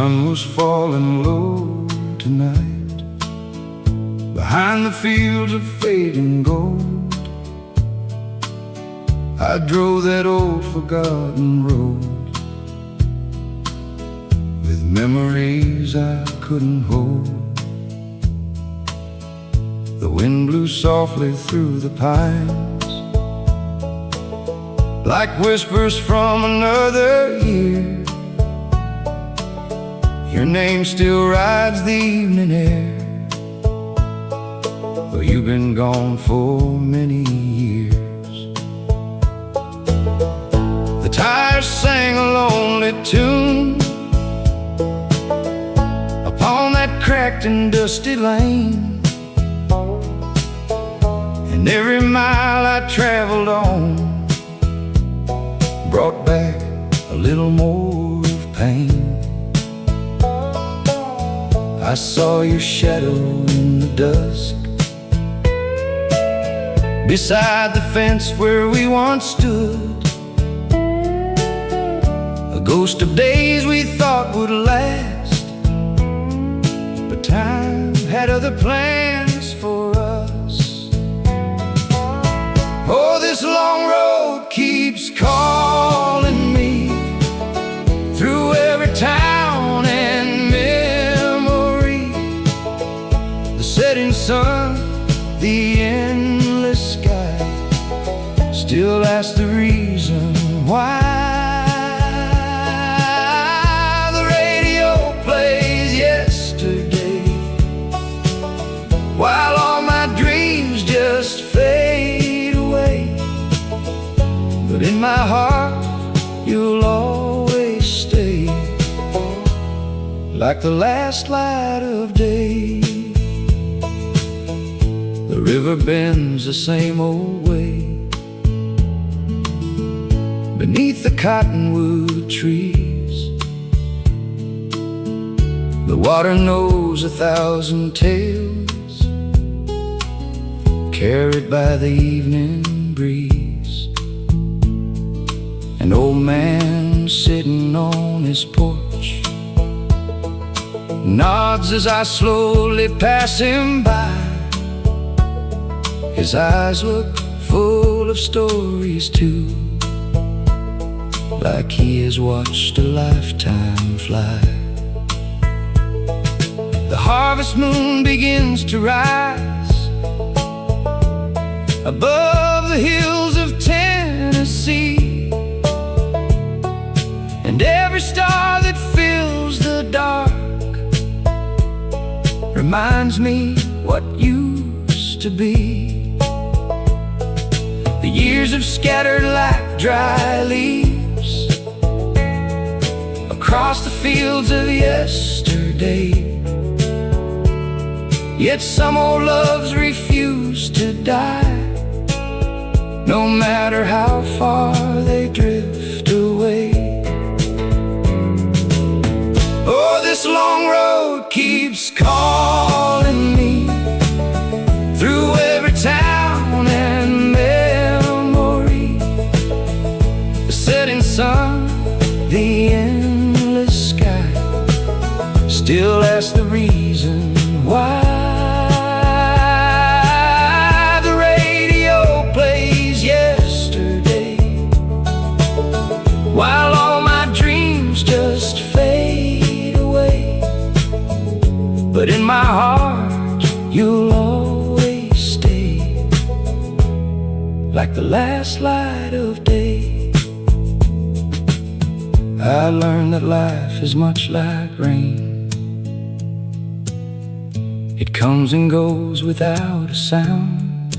sun was falling low tonight, behind the fields of fading gold. I drove that old forgotten road, with memories I couldn't hold. The wind blew softly through the pines, like whispers from another year. Your name still rides the evening air, though you've been gone for many years. The tires sang a lonely tune upon that cracked and dusty lane, and every mile I traveled on brought back a little more of pain. I saw your shadow in the dusk, beside the fence where we once stood, a ghost of days we thought would last, but time had other plans for us. Oh, this long road keeps calling me through every town and setting sun, the endless sky, still asks the reason why. The radio plays yesterday, while all my dreams just fade away. But in my heart you'll always stay, like the last light of day. The river bends the same old way beneath the cottonwood trees. The water knows 1,000 tales, carried by the evening breeze. An old man sitting on his porch nods as I slowly pass him by. His eyes look full of stories too, like he has watched a lifetime fly. The harvest moon begins to rise above the hills of Tennessee, and every star that fills the dark reminds me what used to be. The years have scattered like dry leaves across the fields of yesterday, yet some old loves refuse to die, no matter how far they drift away. Oh, this long road keeps calling me through every town and setting sun, the endless sky, still asks the reason why. The radio plays yesterday, while all my dreams just fade away. But in my heart you'll always stay, like the last light of day. I learned that life is much like rain. It comes and goes without a sound,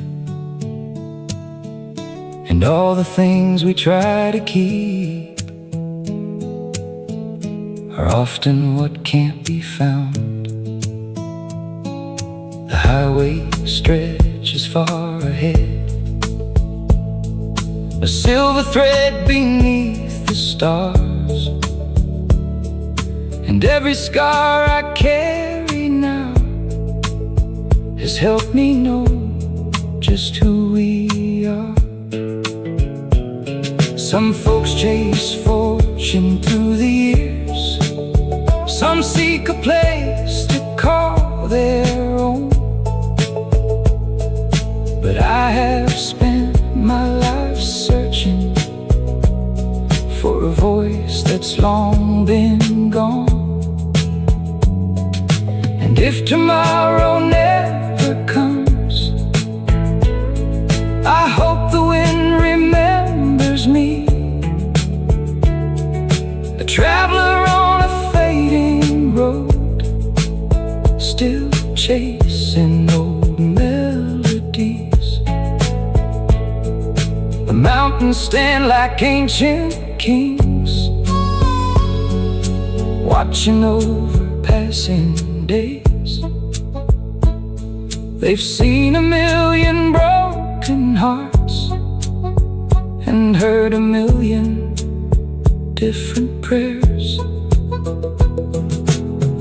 and all the things we try to keep are often what can't be found. The highway stretches far ahead, a silver thread beneath the stars, and every scar I carry now has helped me know just who we are. Some folks chase fortune through the years, Some seek a place to call their own, but I have spent my life searching for a voice that's long been gone. And if tomorrow never comes, I hope the wind remembers me, a traveler on a fading road, still chasing old melodies. The mountains stand like ancient kings, watching over passing days. They've seen a million broken hearts and heard a million different prayers.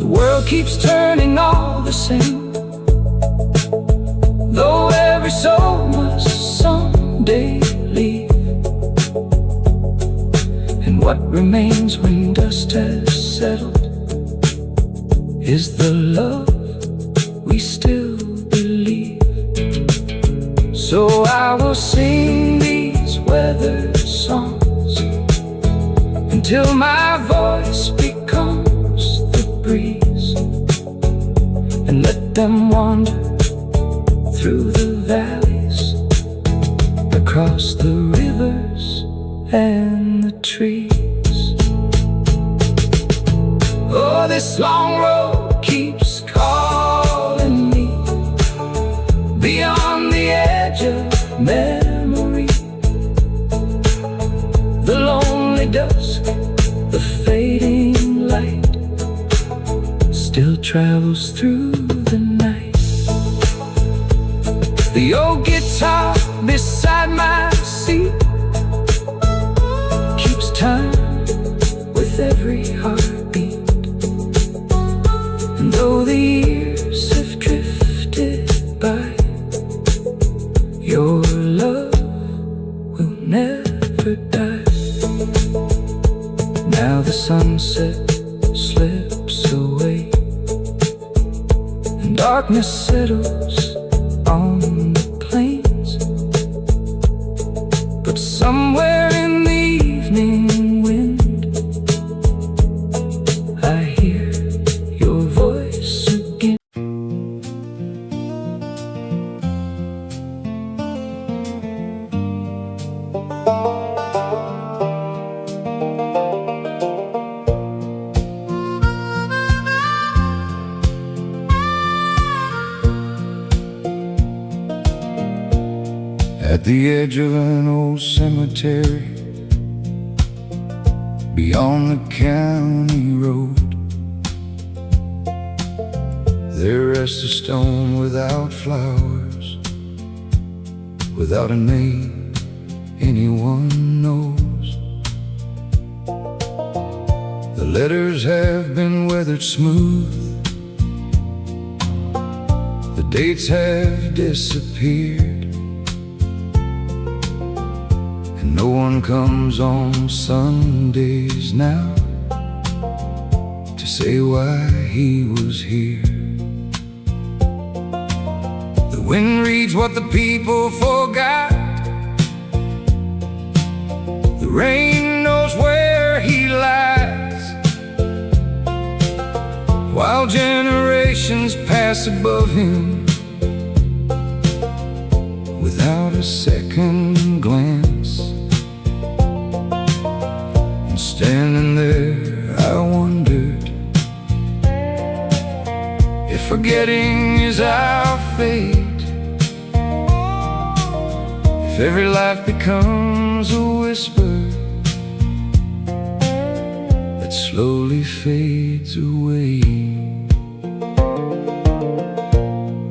The world keeps turning all the same, though every soul must someday leave. And what remains when dust has settled is the love we still believe. So I will sing these weathered songs until my voice becomes the breeze, and let them wander through the valleys, across the rivers and the trees. Oh, this long road keeps calling me beyond the edge of memory. The lonely dusk, the fading light, still travels through the night. The old guitar beside my seat keeps time with every heartbeat. And though the years have drifted by, your love will never die. Now the sunset slips away and darkness settles on the plains, but somewhere in the evening wind I hear your voice again. At the edge of an old cemetery, beyond the county road, there rests a stone without flowers, without a name anyone knows. The letters have been weathered smooth, the dates have disappeared, and no one comes on Sundays now to say why he was here. The wind reads what the people forgot, the rain knows where he lies, while generations pass above him without a second glance. And standing there I wondered if forgetting is our fate, if every life becomes a whisper that slowly fades away.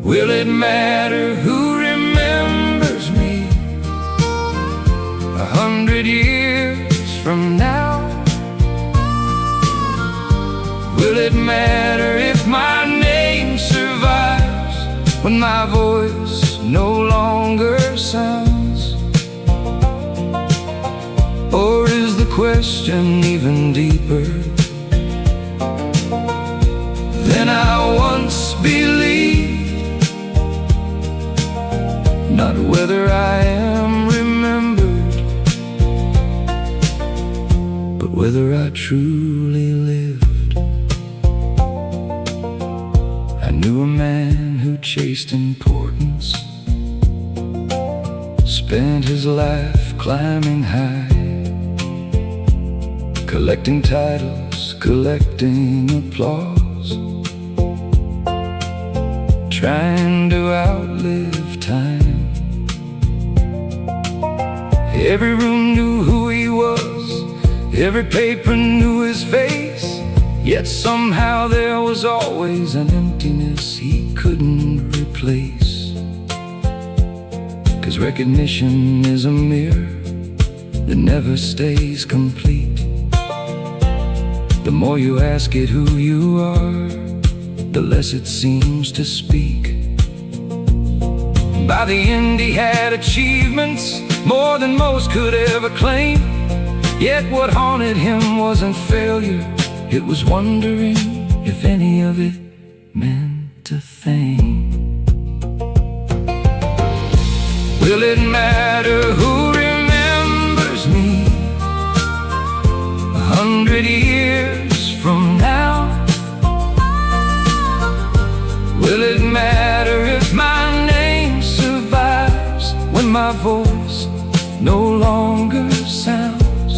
Will it matter who remembers me 100 years from now? Will it matter if my name survives when my voice no longer sounds? Or is the question even deeper? to a man who chased importance, spent his life climbing high, collecting titles, collecting applause, trying to outlive time. Every room knew who he was, every paper knew his face, yet somehow there was always an emptiness he couldn't replace. 'Cause recognition is a mirror that never stays complete. The more you ask it who you are, the less it seems to speak. By the end he had achievements, more than most could ever claim. Yet what haunted him wasn't failure, it was wondering if any of it meant a thing. Will it matter who remembers me 100 years from now? Will it matter if my name survives when my voice no longer sounds?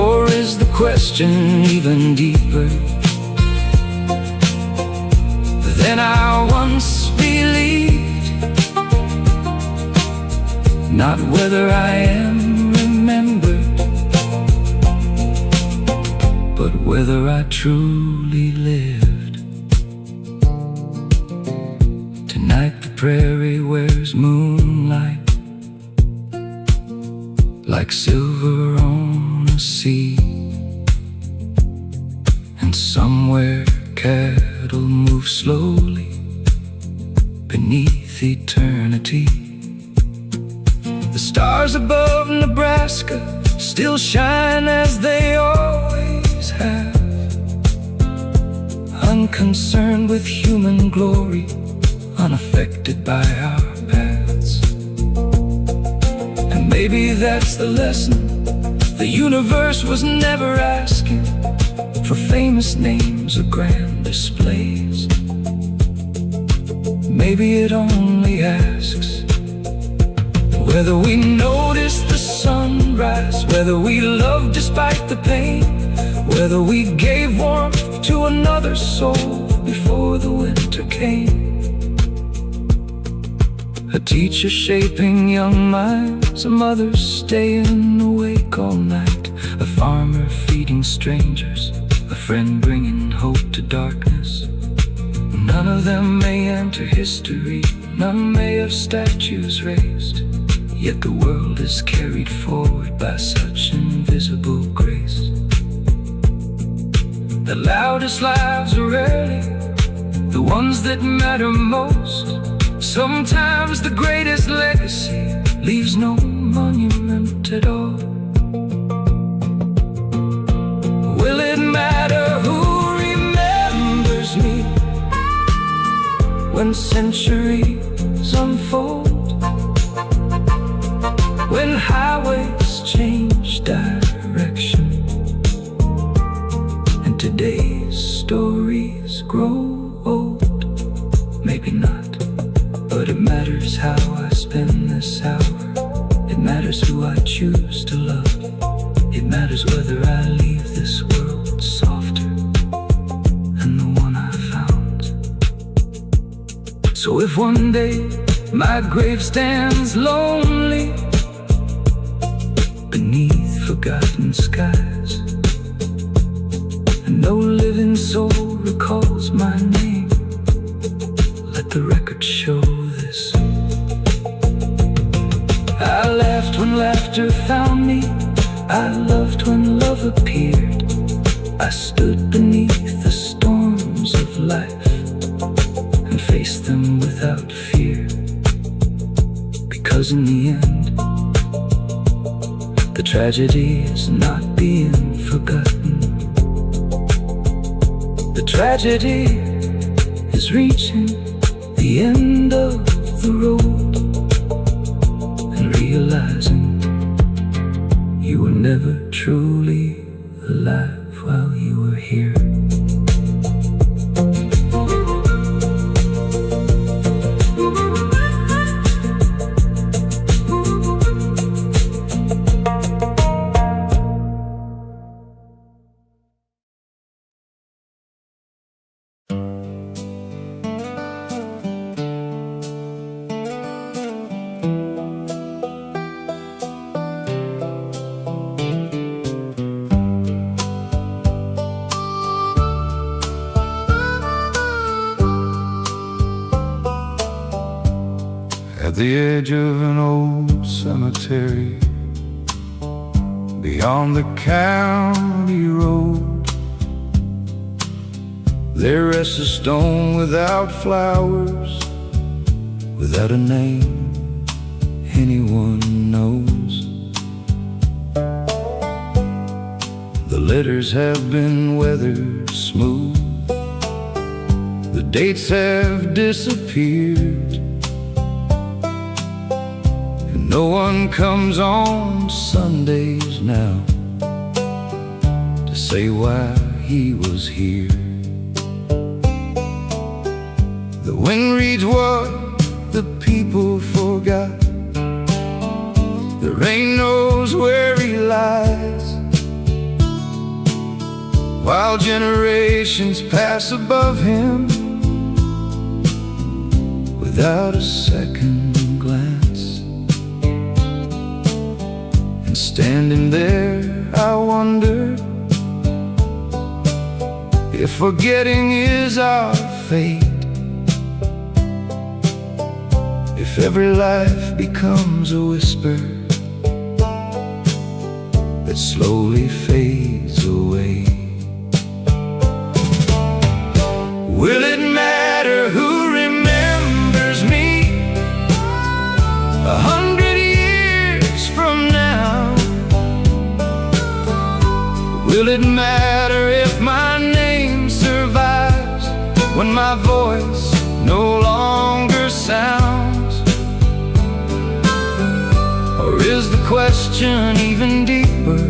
Or is the question even deeper than I once believed? Not whether I am remembered, but whether I truly lived. Tonight the prairie wears moonlight like silver on a sea, and somewhere cattle move slowly beneath eternity. The stars above Nebraska still shine as they always have, unconcerned with human glory, unaffected by our paths. And maybe that's the lesson. The universe was never asking for famous names or grand displays. Maybe it only asks whether we notice the sunrise, whether we love despite the pain, whether we gave warmth to another soul before the winter came. A teacher shaping young minds, a mother staying awake all night, a farmer feeding strangers, a friend bringing hope to darkness. None of them may enter history, none may have statues raised, yet the world is carried forward by such invisible grace. The loudest lives are rarely the ones that matter most. Sometimes the greatest legacy leaves no monument at all. Will it matter who remembers me when centuries unfold? When highways change direction and today's stories grow old? Maybe not, but it matters how I spend this hour. It matters who I choose to love. It matters whether I leave this world softer than the one I found. So if one day my grave stands lonely beneath forgotten skies, and no living soul recalls my name, let the record show this. I laughed when laughter found me, I loved when love appeared. I stood beneath the storms of life and faced them without fear, because in the end the tragedy is not being forgotten. The tragedy is reaching the end of the road and realizing you were never truly alive while you were here. at the edge of an old cemetery, beyond the county road, there rests a stone without flowers, without a name anyone knows. The letters have been weathered smooth, the dates have disappeared, and no one comes on Sundays now to say why he was here. The wind reads what the people forgot, the rain knows where he lies, while generations pass above him without a second glance. And standing there I wonder if forgetting is our fate, if every life becomes a whisper that slowly fades away. Will it matter who remembers me 100 years from now? Will it matter if my name survives when my voice no longer sounds? Or is the question even deeper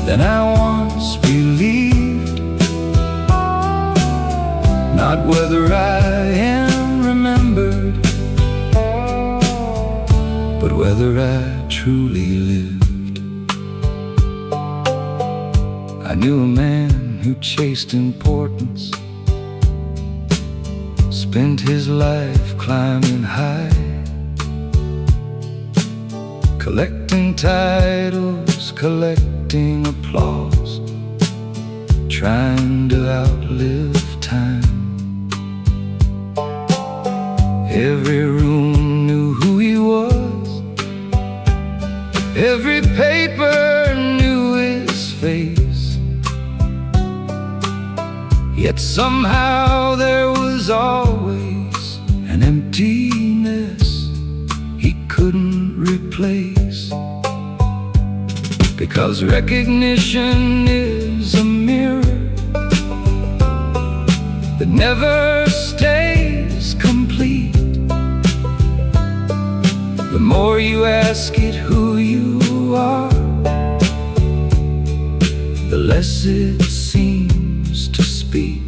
than I once believed? Not whether I am remembered, but whether I truly lived. I knew a man who chased importance, spent his life climbing high, collecting titles, collecting applause, trying to outlive time. Every room knew who he was, every paper knew his face, yet somehow there was always an emptiness he couldn't replace. Because recognition is a mirror that never stays complete. The more you ask it who you are, the less it seems to speak.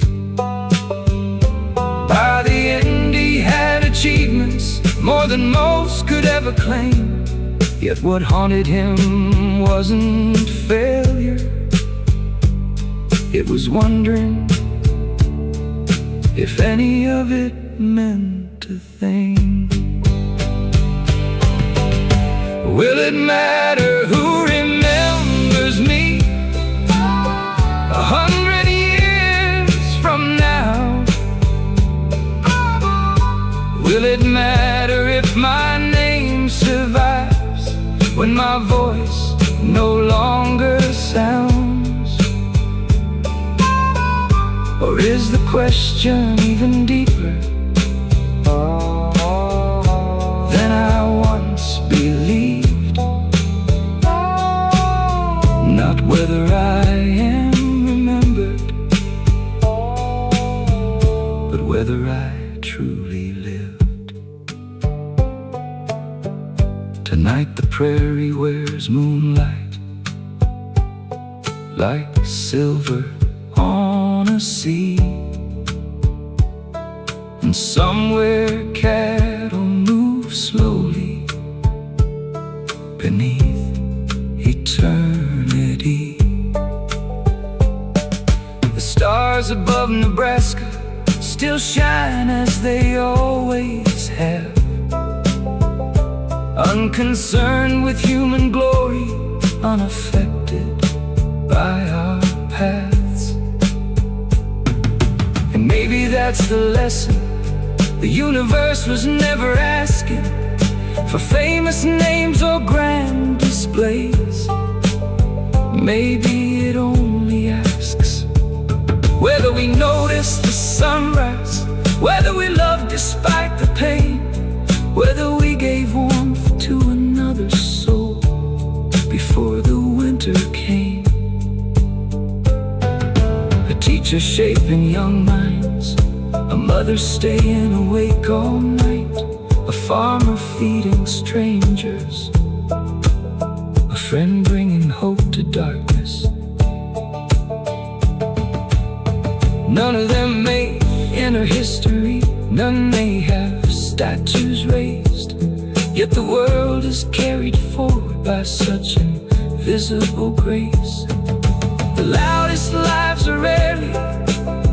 By the end he had achievements more than most could ever claim, yet what haunted him wasn't failure, it was wondering if any of it meant a thing. Will it matter who remembers me 100 years from now? Will it matter if my name survives when my voice no longer sounds? Or is the question even deeper than I once believed? Not whether I am remembered, but whether I truly lived. Tonight the prairie wears moonlight like silver on a sea, and somewhere cattle move slowly beneath eternity. The stars above Nebraska still shine as they always have, unconcerned with human glory, unaffected by our paths. And maybe that's the lesson The universe was never asking for famous names or grand displays. Maybe it only asks whether we notice the sunrise, whether we love despite the pain, whether we gave warmth to another soul before the winter came. A teacher shaping young minds, a mother staying awake all night, a farmer feeding strangers, a friend bringing hope to darkness. None of them may enter history, none may have statues raised, yet the world is carried forward by such invisible grace. The loudest lives are rarely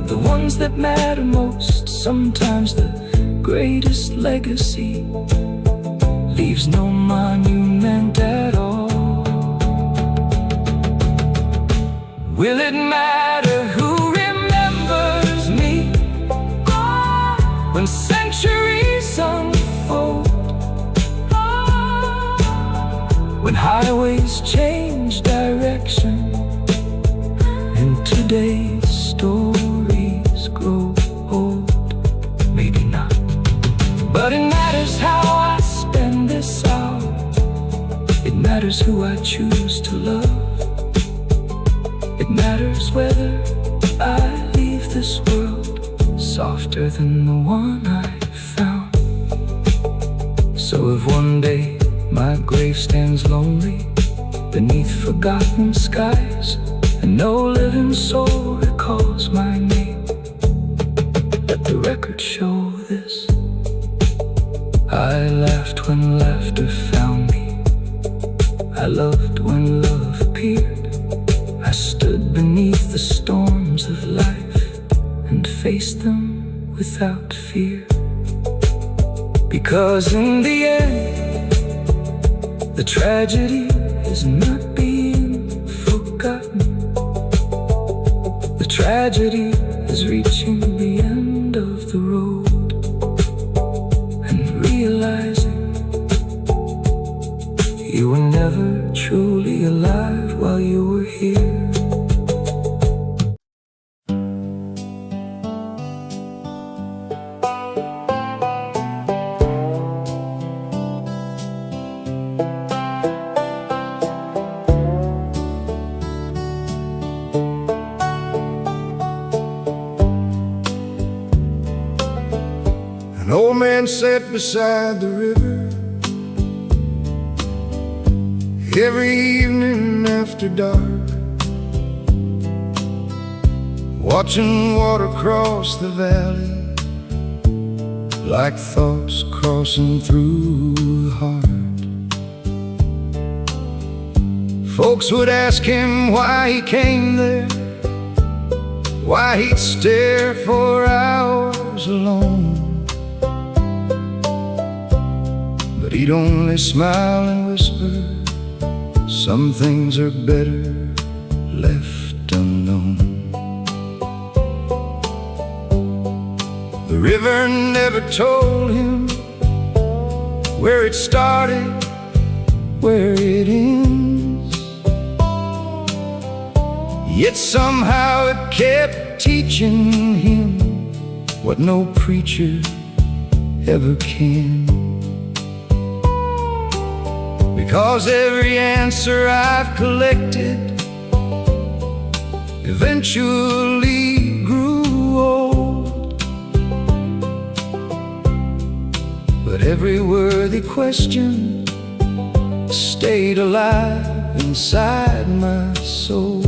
the ones that matter most. Sometimes the greatest legacy leaves no monument at all. Will it matter who remembers me when centuries unfold, when highways change direction and today's stories grow old? Maybe not, but it matters how I spend this hour. It matters who I choose to love. It matters whether I leave this world softer than the one I found. So if one day my grave stands lonely beneath forgotten skies, and no living soul recalls my name, let the record show this: I laughed when laughter found me, I loved when love appeared, I stood beneath the storms of life and faced them without fear. Because in the end, the tragedy is not being forgotten. The tragedy is reaching the end of the road and realizing you were never truly alive while you were here. An old man sat beside the river every evening after dark, watching water cross the valley like thoughts crossing through the heart. Folks would ask him why he came there, why he'd stare for hours alone, but he'd only smile and whisper, some things are better left unknown. The river never told him where it started, where it ends, yet somehow it kept teaching him what no preacher ever can. Because every answer I've collected eventually grew old, but every worthy question stayed alive inside my soul.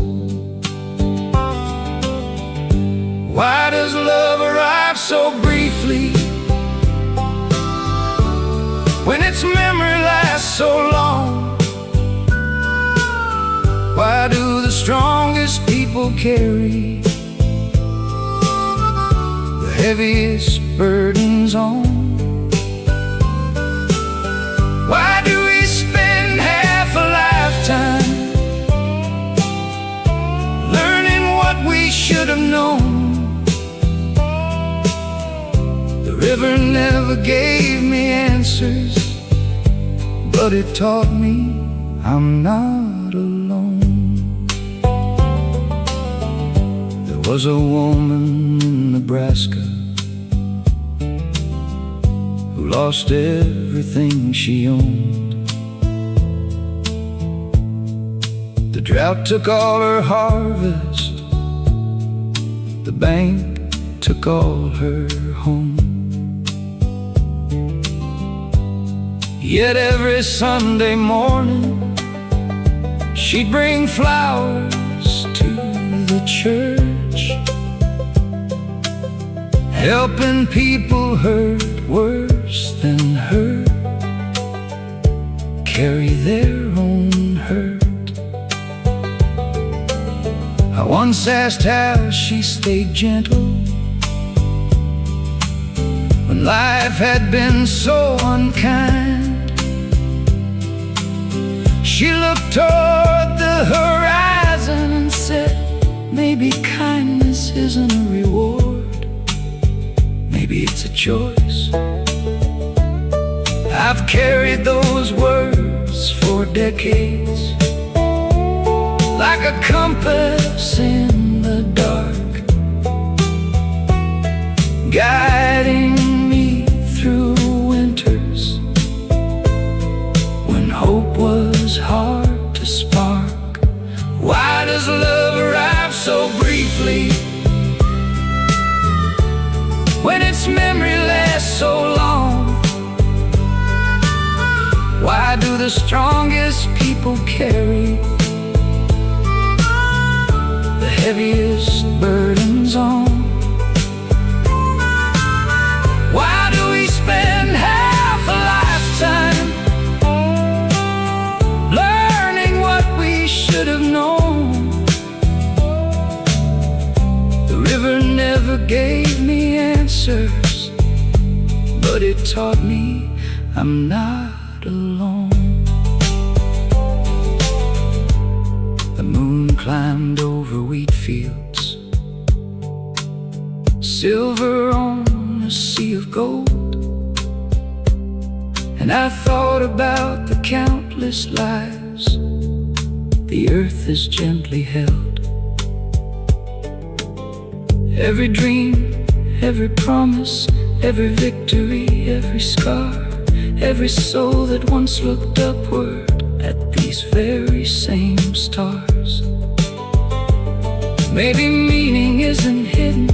Why does love arrive so briefly when its memory lasts so long? Why do the strongest people carry the heaviest burdens on? Why do we spend half a lifetime learning what we should have known? The river never gave me answers, but it taught me I'm not alone. There was a woman in Nebraska who lost everything she owned. The drought took all her harvest, the bank took all her home. Yet every Sunday morning she'd bring flowers to the church, helping people hurt worse than her carry their own hurt. I once asked how she stayed gentle when life had been so unkind. She looked toward the horizon and said, maybe kindness isn't a reward, maybe it's a choice. I've carried those words for decades, like a compass in the dark, guiding me through winters when hope was hard to spark. Why does love arrive so briefly when its memory lasts so long? Why do the strongest people carry the heaviest burdens on? Why do we spend half a lifetime learning what we should have known? The river never gave me answers, but it taught me I'm not alone. The moon climbed over wheat fields, silver on a sea of gold, and I thought about the countless lives the earth has gently held. Every dream, every promise, every victory, every scar, every soul that once looked upward at these very same stars. Maybe meaning isn't hidden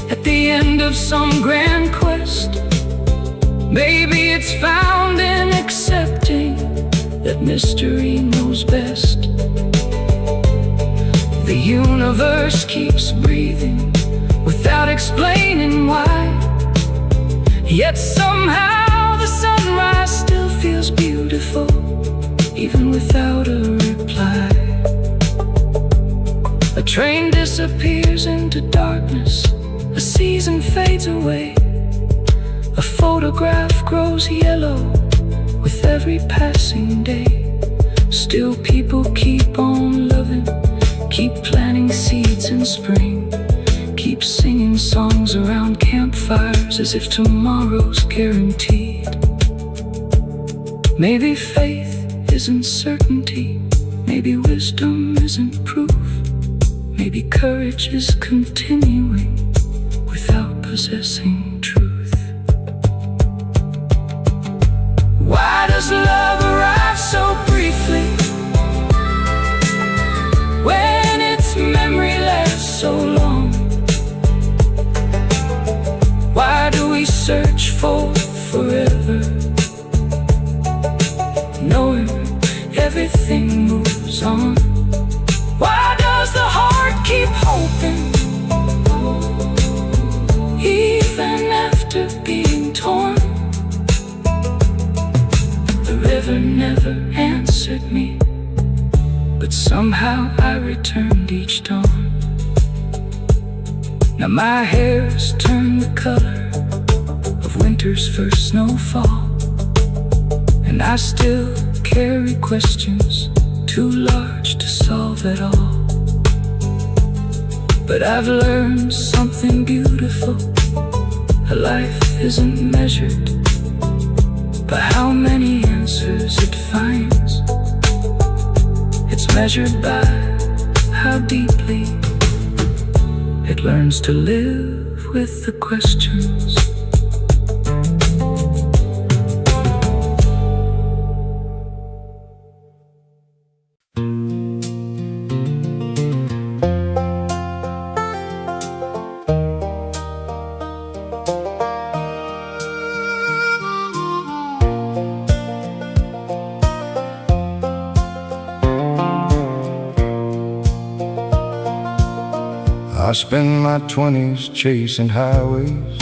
at the end of some grand quest. Maybe it's found in accepting that mystery knows best. The universe keeps breathing without explaining why, yet somehow the sunrise still feels beautiful, even without a reply. A train disappears into darkness, a season fades away, a photograph grows yellow with every passing day. Still people keep on loving, keep planting seeds in spring, keep singing songs around campfires as if tomorrow's guaranteed. Maybe faith isn't certainty, maybe wisdom isn't proof, maybe courage is continuing without possessing truth. Why does love arrive so briefly when its memory lasts so long? Why do we search for forever, knowing everything moves on? Why does the heart keep hoping even after being torn? The river never answered me, but somehow I returned each dawn. Now my hair's turned the color of winter's first snowfall, and I still carry questions too large to solve at all. But I've learned something beautiful: a life isn't measured by how many answers it finds. It's measured by how deeply it learns to live with the questions. I spent my 20s chasing highways,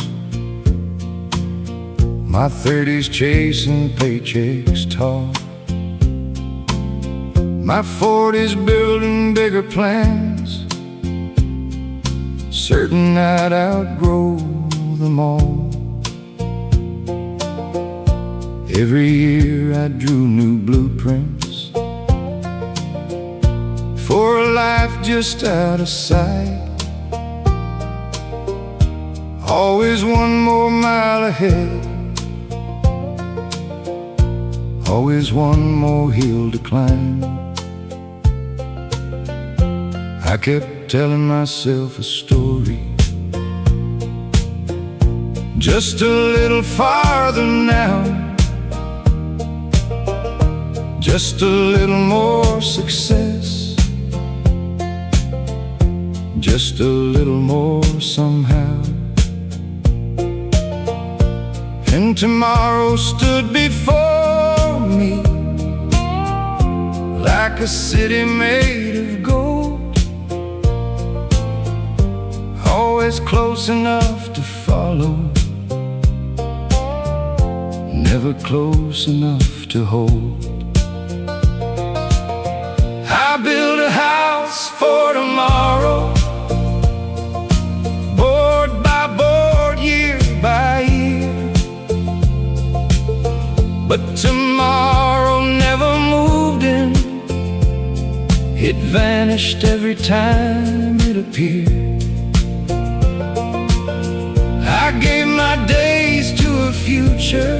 my 30s chasing paychecks tall, my 40s building bigger plans, certain I'd outgrow them all. Every year I drew new blueprints for a life just out of sight. Always one more mile ahead, always one more hill to climb. I kept telling myself a story, just a little farther now, just a little more success, just a little more somehow. And tomorrow stood before me like a city made of gold, always close enough to follow, never close enough to hold. I built a house for tomorrow, board by board, year by year. But tomorrow never moved in, it vanished every time it appeared. I gave my days to a future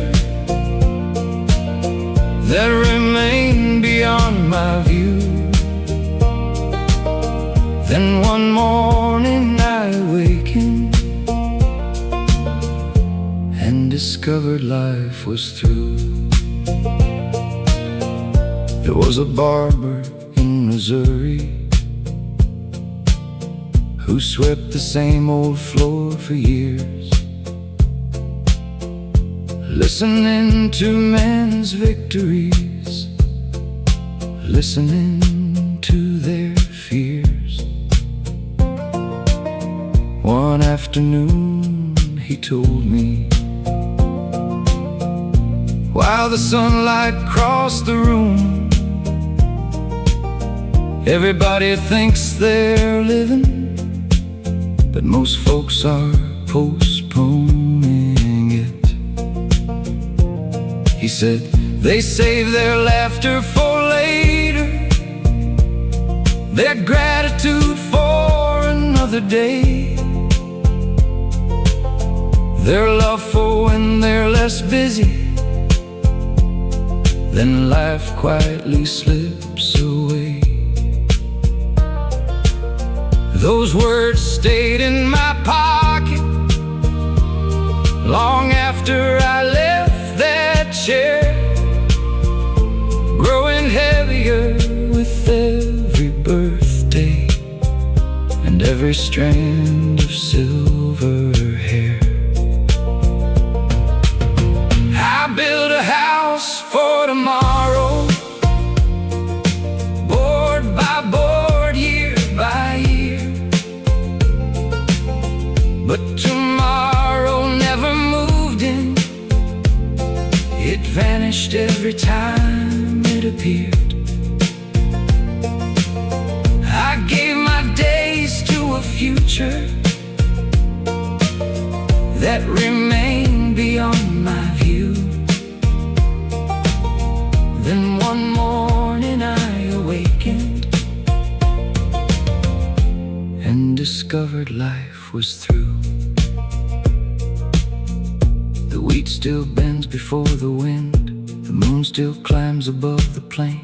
that remained beyond my view. Then one morning I awakened and discovered life was through. There was a barber in Missouri who swept the same old floor for years, listening to men's victories, listening to their fears. One afternoon he told me, while the sunlight crossed the room, everybody thinks they're living, but most folks are postponing it. He said they save their laughter for later, their gratitude for another day, their love for when they're less busy, then life quietly slips away. Those words stayed in my pocket long after I left that chair, growing heavier with every birthday and every strand of silver hair. I built a house for tomorrow, board by board, year by year. But tomorrow never moved in, it vanished every time it appeared. I gave my days to a future that remained beyond my view. Then one morning I awakened and discovered life was through. wheat still bends before the wind, the moon still climbs above the plain.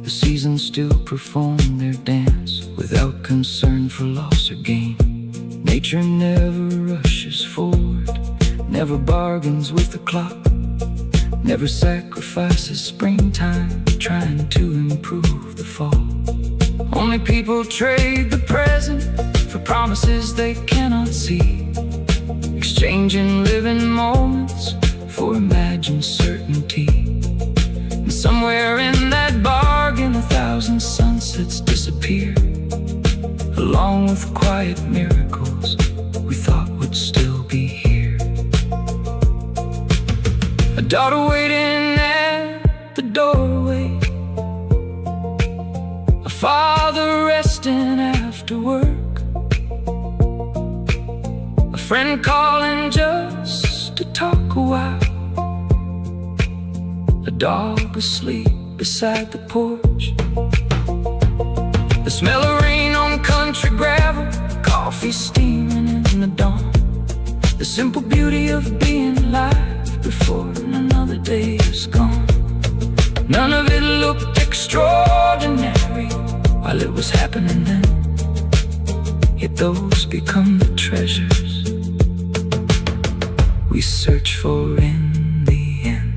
The seasons still perform their dance without concern for loss or gain. Nature never rushes forward, never bargains with the clock, never sacrifices springtime trying to improve the fall. Only people trade the present for promises they cannot see, exchanging living moments for imagined certainty. And somewhere in that bargain 1,000 sunsets disappear, along with quiet miracles we thought would still be here. A daughter waiting at the doorway, a father resting after work, a friend calling just to talk a while, a dog asleep beside the porch, the smell of rain on country gravel, coffee steaming in the dawn, the simple beauty of being alive before another day is gone. None of it looked extraordinary while it was happening then, yet those become the treasures we search for in the end.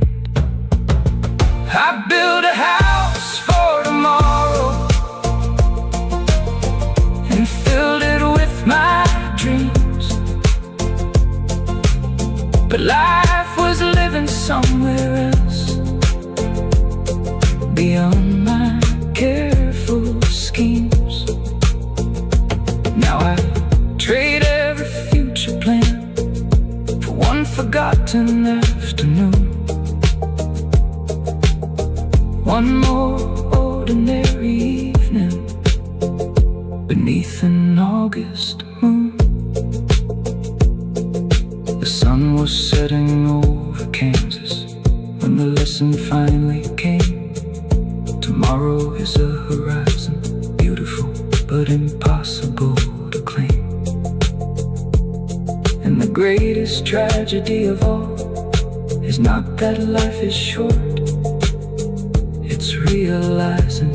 I built a house for tomorrow and filled it with my dreams, but life was living somewhere else, beyond my careful schemes. Now I trade every future plan for one forgotten afternoon, one more ordinary evening beneath an August moon. The sun was setting over Kansas when the lesson finally came. Tomorrow is a horizon, beautiful but impossible to claim. And the greatest tragedy of all is not that life is short, it's realizing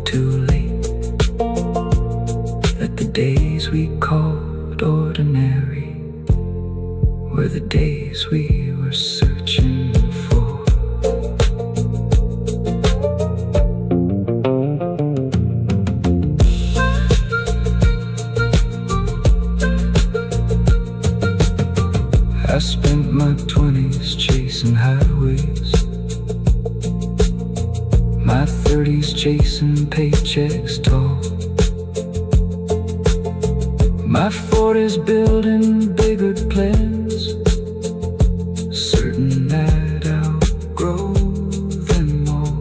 too late that the days we called ordinary were the days we were searching for. I spent my 20s chasing highways, my 30s chasing paychecks tall, my 40s building bigger plans, certain that I'll outgrow them all.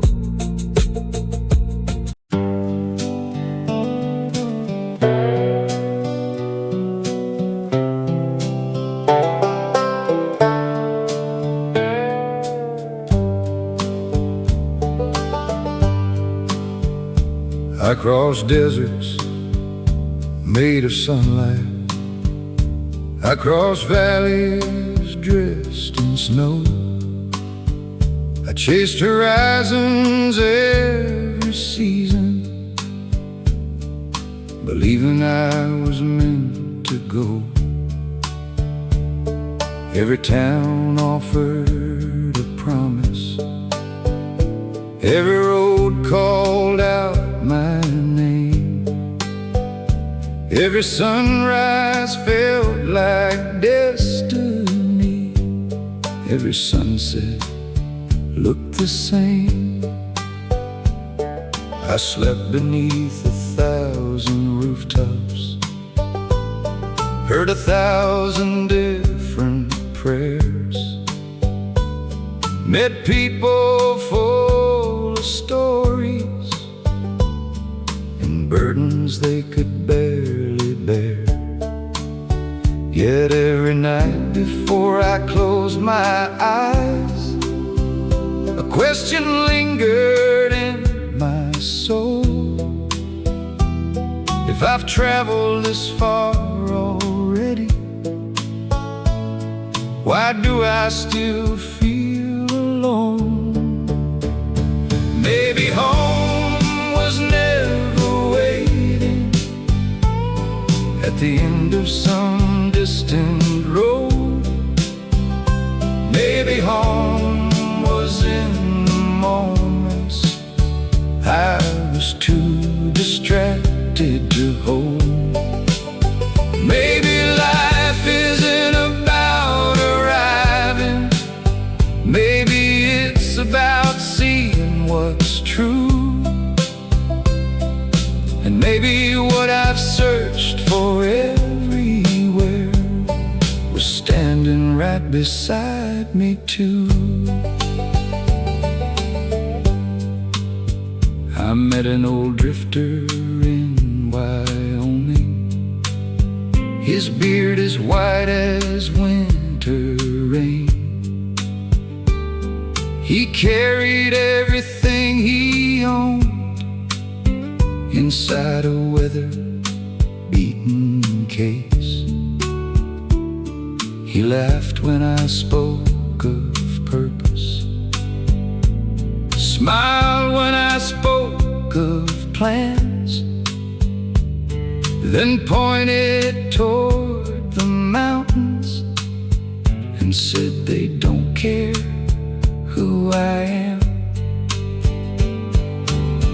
I crossed deserts made of sunlight, I crossed valleys dressed in snow, I chased horizons every season, believing I was meant to go. Every town offered a promise, every road called out my name, every sunrise felt like destiny, every sunset looked the same. I slept beneath 1,000 rooftops, heard 1,000 different prayers, met people full of stories and burdens they could barely bear. Yet every night before I closed my eyes, a question lingered in my soul. If I've traveled this far already, why Why do I still feel alone? Maybe home was never waiting at the end of some distant road. Maybe home was in the moments I was too distracted to hold. Maybe life isn't about arriving. Maybe it's about seeing what's true. And maybe what I've searched for everywhere was standing right beside me too. I met an old drifter in Wyoming. His beard as white as winter rain. He carried everything he owned inside a weather-beaten case. He laughed when I spoke of purpose, smiled when I spoke of plans, then pointed toward the mountains and said they don't care who I am.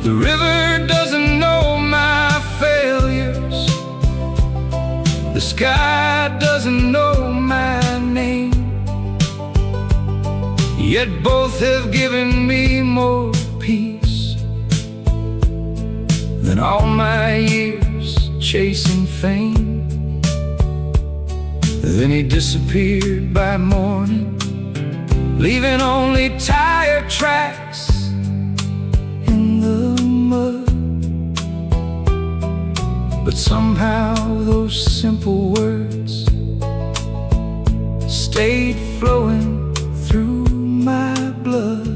The river doesn't know my failures. The sky doesn't know my name. Yet both have given me more peace than all my years chasing fame. Then he disappeared by morning, leaving only tire tracks in the mud. But somehow those simple words stayed flowing through my blood.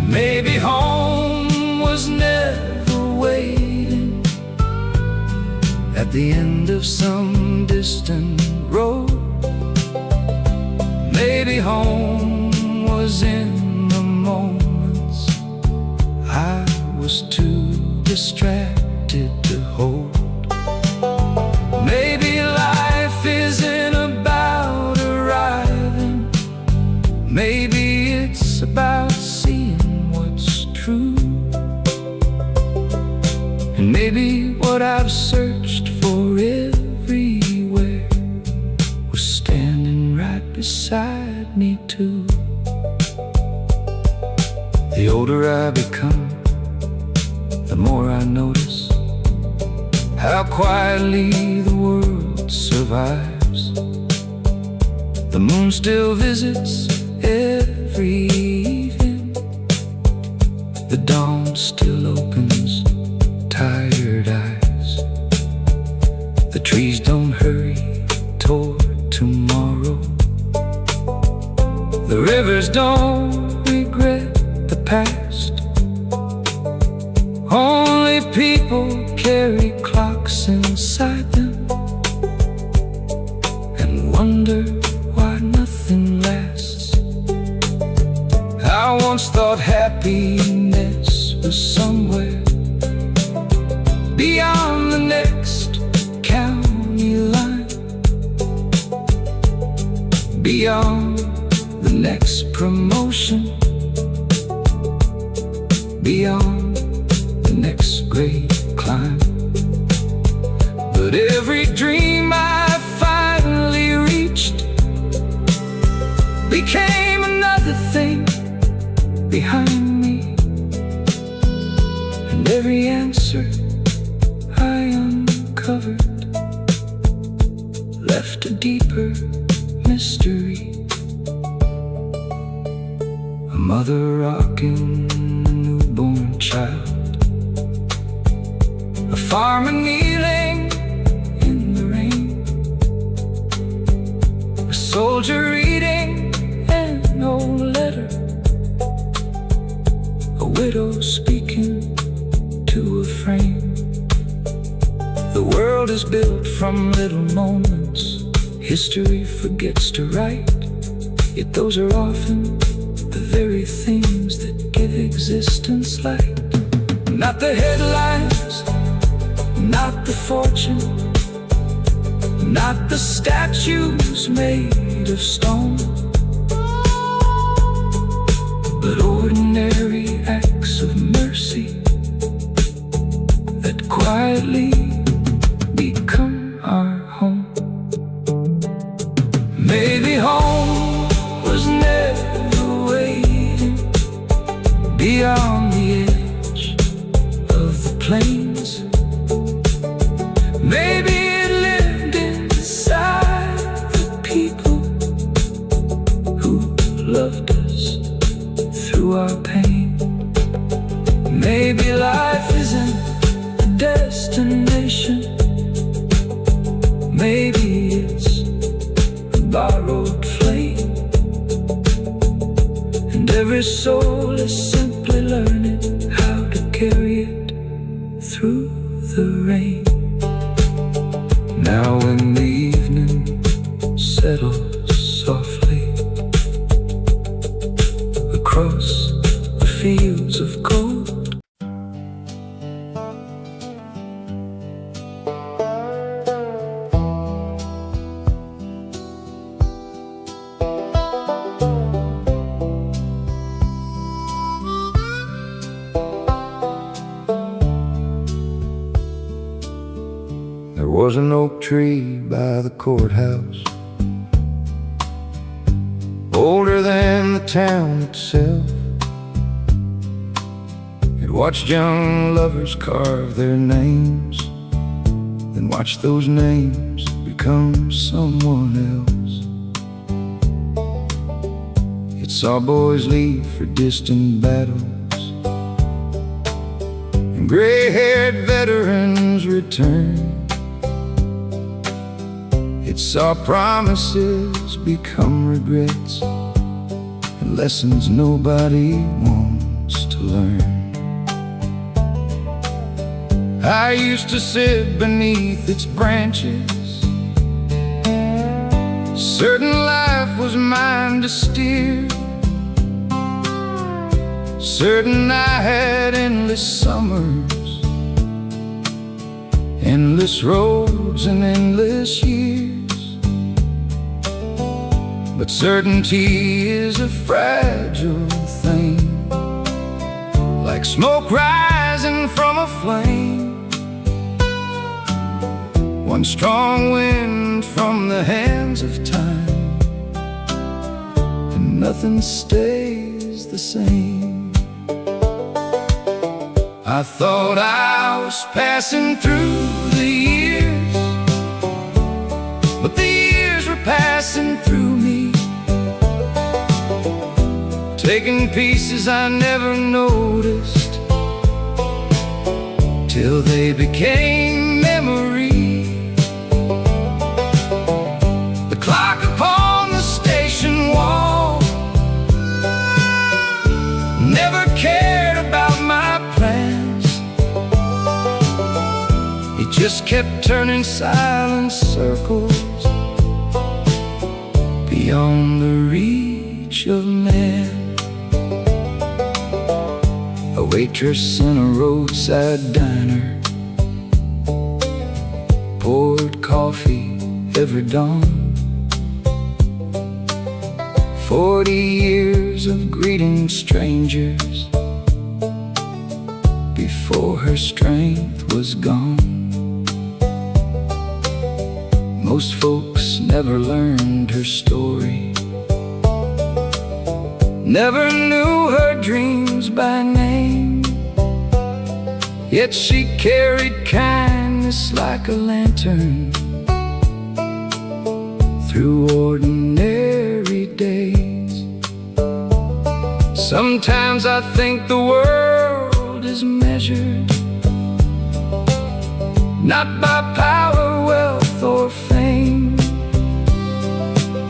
Maybe home was never waiting at the end of some distant road. Maybe home was in the moments I was too distracted to hold. Maybe life isn't about arriving. Maybe it's about seeing what's true. And maybe what I've searched for everywhere was standing right beside me too. The older I become, the more I notice how quietly the world survives. The moon still visits every evening. The dawn still opens tired eyes. The trees don't hurry toward tomorrow. The rivers don't regret the past. Only people carry clocks inside them and wonder why nothing lasts. I once thought happiness was somewhere beyond the next county line, beyond the next promotion, beyond the next great climb. But every dream I finally reached became another thing behind me. And every answer I uncovered left a deeper mystery. A mother rocking a newborn child, a farmer kneeling in the rain, a soldier reading an old letter, a widow speaking to a frame. The world is built from little moments history forgets to write. Yet those are often the very things that give existence light. Not the headlines, not the fortune, not the statues made of stone, but ordinary acts of mercy that quietly become our home. Maybe home was never waiting beyond the edge of the plains. Maybe it lived inside the people who loved us through our pain. Maybe life isn't a destination. Maybe it's a borrowed flame, and every soul is simply learning how to carry it through the rain. Now when the evening settles softly across the fields of gold, there was an oak tree by the courthouse, older than the town itself. It watched young lovers carve their names, then watched those names become someone else. It saw boys leave for distant battles, and gray-haired veterans return. It saw promises become regrets, and lessons nobody wants to learn. I used to sit beneath its branches, certain life was mine to steer, certain I had endless summers, endless roads and endless years. But certainty is a fragile thing, like smoke rising from a flame. One strong wind from the hands of time, and nothing stays the same. I thought I was passing through the years, but the years were passing through me, taking pieces I never noticed, till they became memory. The clock upon the station wall never cared about my plans. It just kept turning silent circles beyond the reach of man. A waitress in a roadside diner poured coffee every dawn. 40 years of greeting strangers before her strength was gone. Most folks never learned her story, never knew her dreams by name. Yet she carried kindness like a lantern through ordinary days. Sometimes I think the world is measured not by power, wealth, or fame,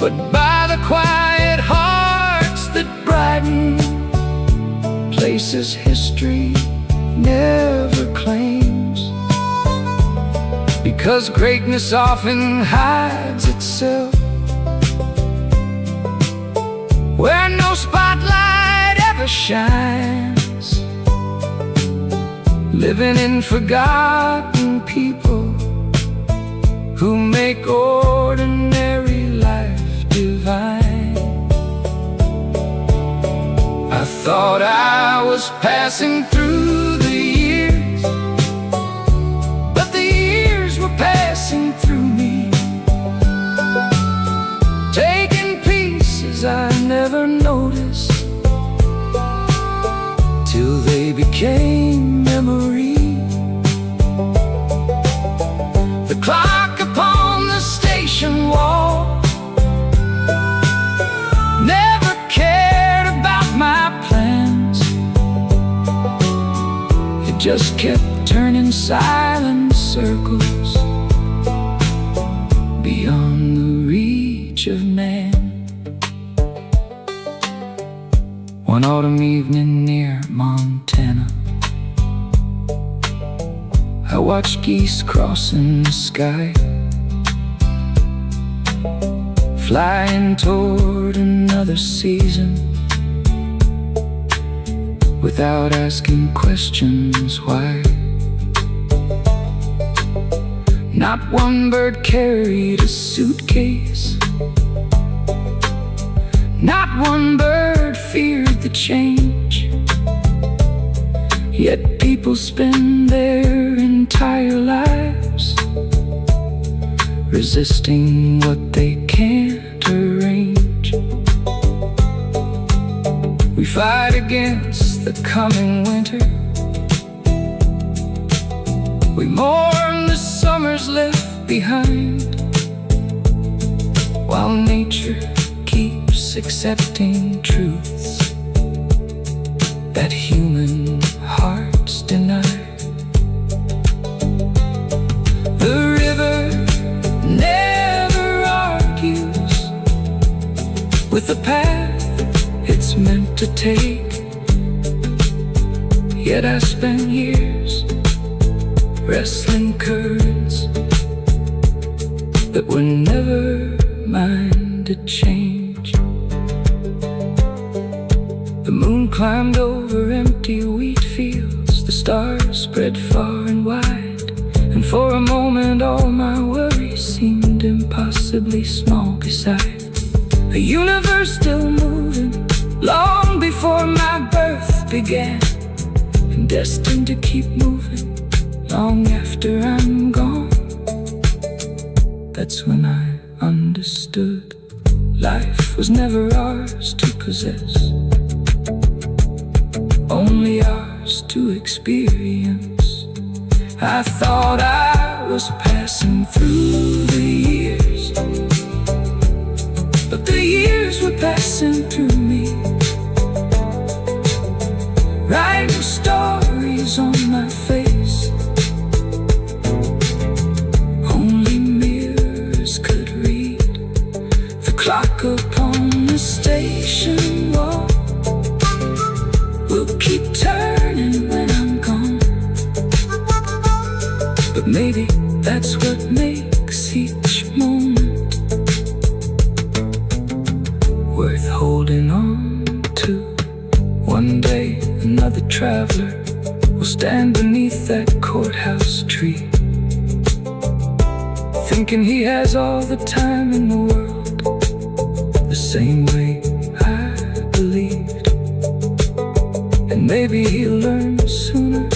but by the quiet hearts that brighten places history never claims. Because greatness often hides itself never shines, living in forgotten people who make ordinary life divine. I thought I was passing through the years, but the years were passing through me, taking pieces I never noticed till they became memory. The clock upon the station wall never cared about my plans. It just kept turning silent circles beyond the reach of man. One autumn evening near Montana, I watched geese crossing the sky, flying toward another season, without asking questions why. Not one bird carried a suitcase, not one bird feared the change. Yet people spend their entire lives resisting what they can't arrange. We fight against the coming winter, we mourn the summers left behind, while nature keeps accepting truths that human hearts deny. The river never argues with the path it's meant to take, yet I spent years wrestling currents that were never mine to change. The moon climbed over empty wheat fields, the stars spread far and wide, and for a moment all my worries seemed impossibly small beside a universe still moving long before my birth began, and destined to keep moving long after I'm gone. That's when I understood life was never ours to possess, only ours to experience. I thought I was passing through the years, but the years were passing through me, writing stories on my face only mirrors could read. The clock upon the station wall will keep turning when I'm gone, but maybe that's what makes each moment worth holding on to. One day another traveler will stand beneath that courthouse tree, thinking he has all the time in the world, the same way I believed. And maybe he'll learn sooner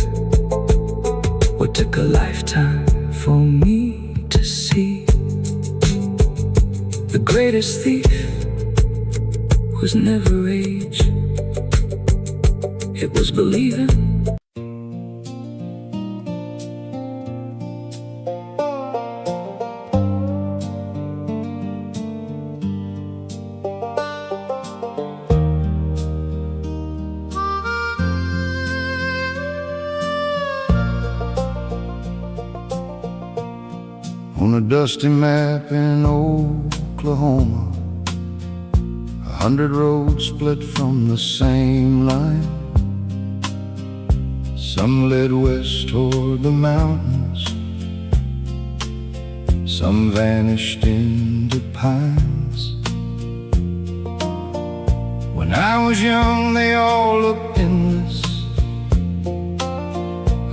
what took a lifetime for me to see. The greatest thief was never age, it was believing. On a dusty map in Oklahoma, 100 roads split from the same line. Some led west toward the mountains, some vanished into pines. When I I was young, they all looked endless,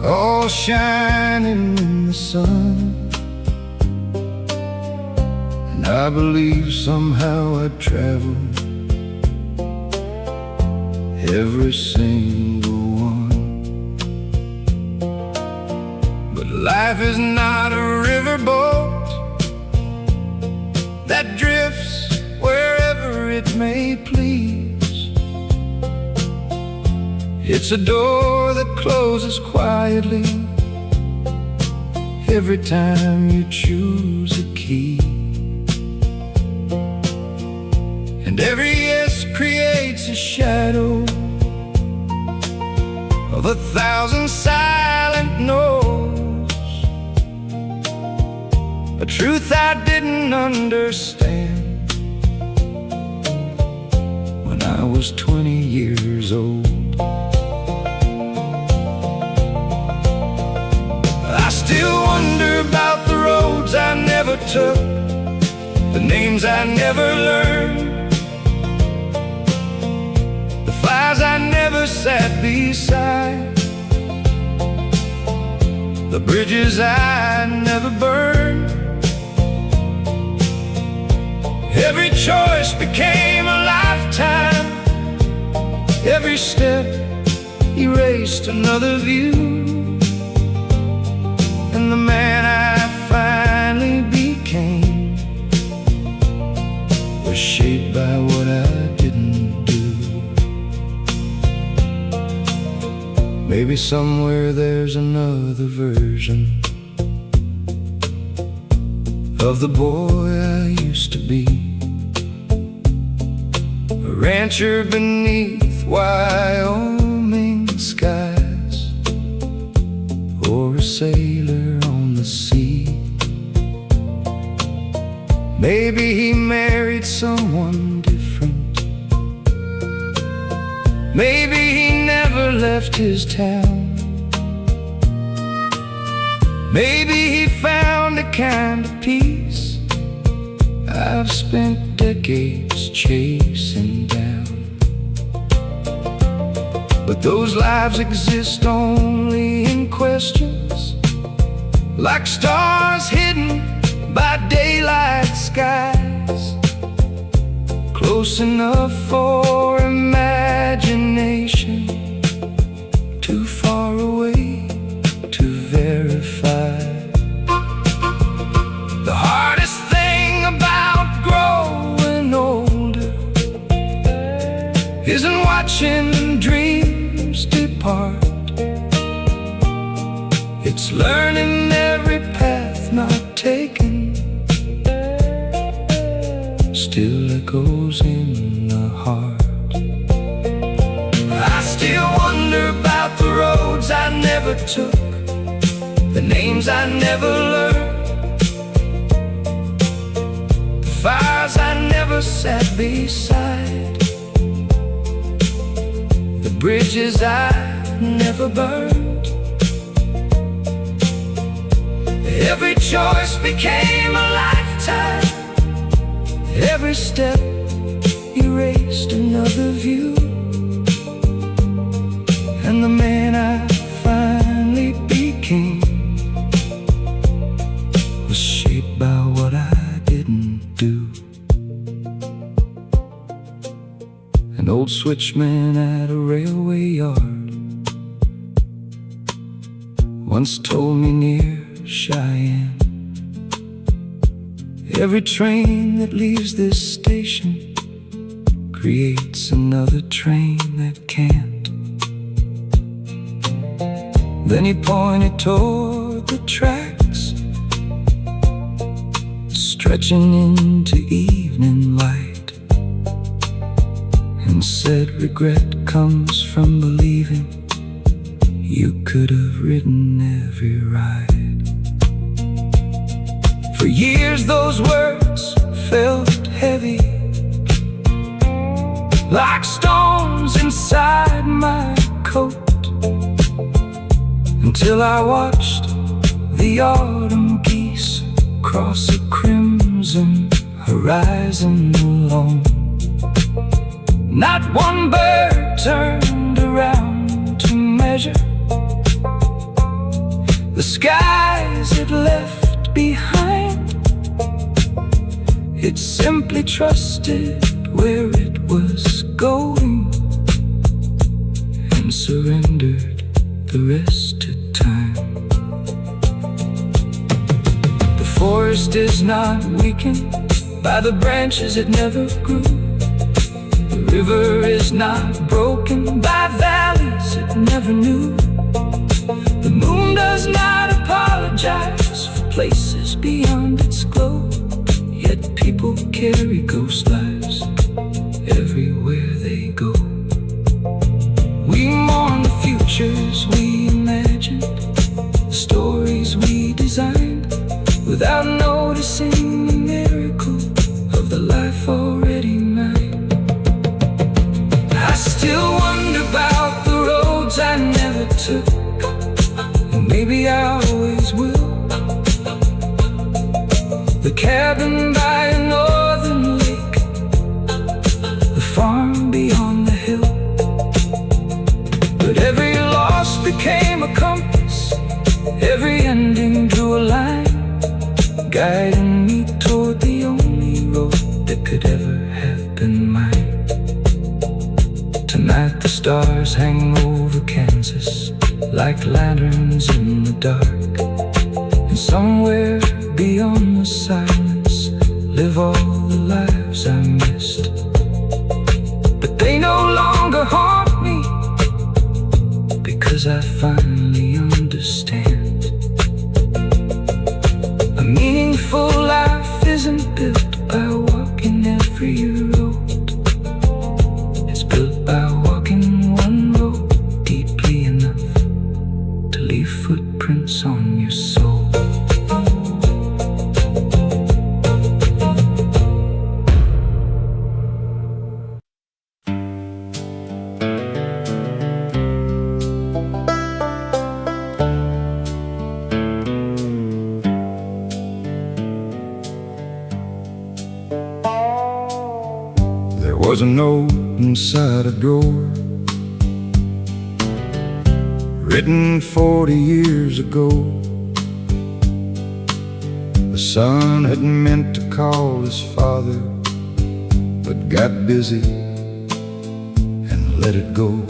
all shining in the sun. And I believe somehow I'd travel every single one. But life is not a riverboat that drifts wherever it may please. It's a door that closes quietly every time you choose a key. And every yes creates a shadow of 1,000 silent no's, a truth I didn't understand when I was 20 years old. I still wonder about the roads I never took, the names I never learned, the fires I never sat beside, the bridges I never burned. Every choice became a lifetime, every step erased another view. And the man I finally became was shaped by what I didn't do. Maybe somewhere there's another version of the boy I used to be, a rancher beneath Wyoming skies, or a sailor on the sea. Maybe he married someone different, maybe he never left his town, maybe he found a kind of peace I've spent decades chasing down. But those lives exist only in questions, like stars hidden by daylight skies, close enough for imagination, too far away to verify. The hardest thing about growing older isn't watching dreams depart, it's learning every path not taken still echoes in the heart. I still wonder about the roads I never took, the names I never learned, the fires I never sat beside, the bridges I never burned. Every choice became a lifetime, every step erased another view. And the man I finally became was shaped by what I didn't do. An old switchman at a railway yard once told me near Cheyenne, every train that leaves this station creates another train that can't. Then he pointed toward the tracks, stretching into evening light, and said regret comes from believing you could have ridden every ride. For years those words felt heavy, like stones inside my coat, until I watched the autumn geese cross a crimson horizon alone. Not one bird turned around to measure the skies it left behind. It simply trusted where it was going and surrendered the rest to time. The forest is not weakened by the branches it never grew. The river is not broken by valleys it never knew. The moon does not apologize for places beyond its glow. Yet people carry ghost lives everywhere they go. We mourn the futures we imagined, the stories we designed, without noticing the miracle of the life already mine. I still wonder about the roads I never took, and maybe I always will. The cabin by a northern lake, the farm beyond the hill. But every loss became a compass, every ending drew a line, guiding me toward the only road that could ever have been mine. Tonight the stars hang over Kansas like lanterns in the dark, and somewhere beyond the silence live all the lives I missed. But they no longer haunt me, because I finally understand. A meaningful life isn't built by walking every road. It's built by walking one road deeply enough to leave footprints on your soul. There was a note inside a drawer, written 40 years ago. The son had meant to call his father, but got busy and let it go.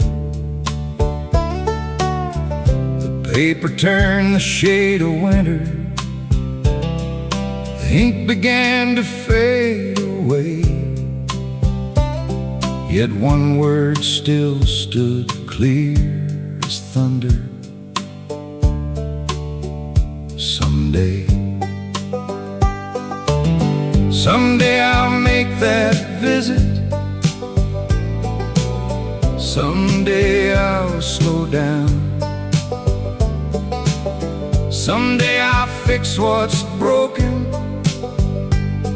The paper turned the shade of winter, the ink began to fade away. Yet one word still stood clear as thunder: someday. Someday I'll make that visit. Someday I'll slow down. Someday I'll fix what's broken.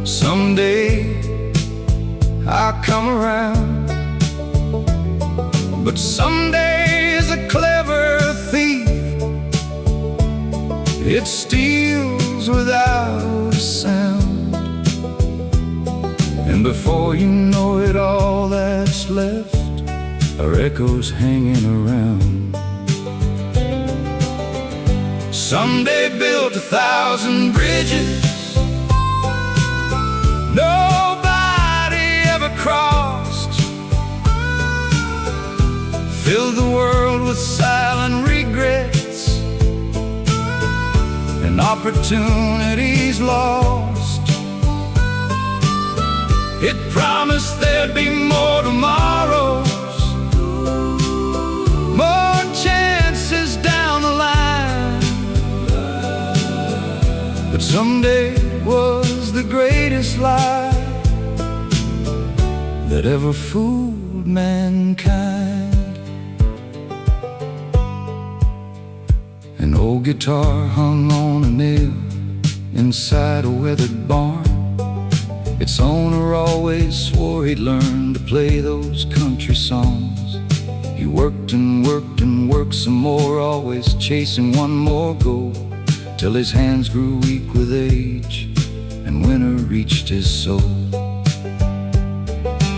Someday I'll come around. But someday is a clever thief. It steals without a sound, and before you know it, all that's left are echoes hanging around. Someday built 1,000 bridges nobody ever crossed, filled the world with silent regrets and opportunities lost. It promised there'd be more tomorrows, more chances down the line. But someday was the greatest lie that ever fooled mankind. An old guitar hung on a nail inside a weathered barn. Its owner always swore he'd learn to play those country songs. He worked and worked and worked some more, always chasing one more goal, till his hands grew weak with age and winter reached his soul.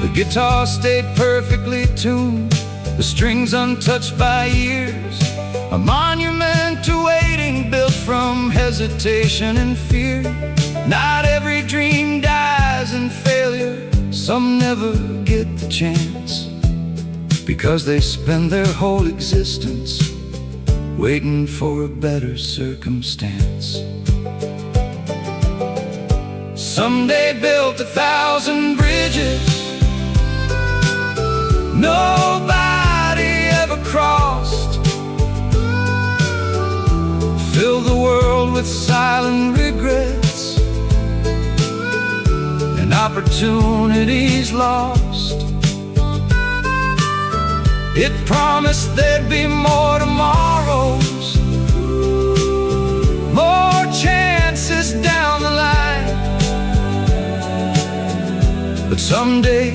The guitar stayed perfectly tuned, the strings untouched by years, a monument to waiting built from hesitation and fear. Not every dream dies in failure, some never get the chance, because they spend their whole existence waiting for a better circumstance. Some they built 1,000 bridges nobody ever crossed, fill the world with silent regrets and opportunities lost. It promised there'd be more tomorrows, more chances down the line. But someday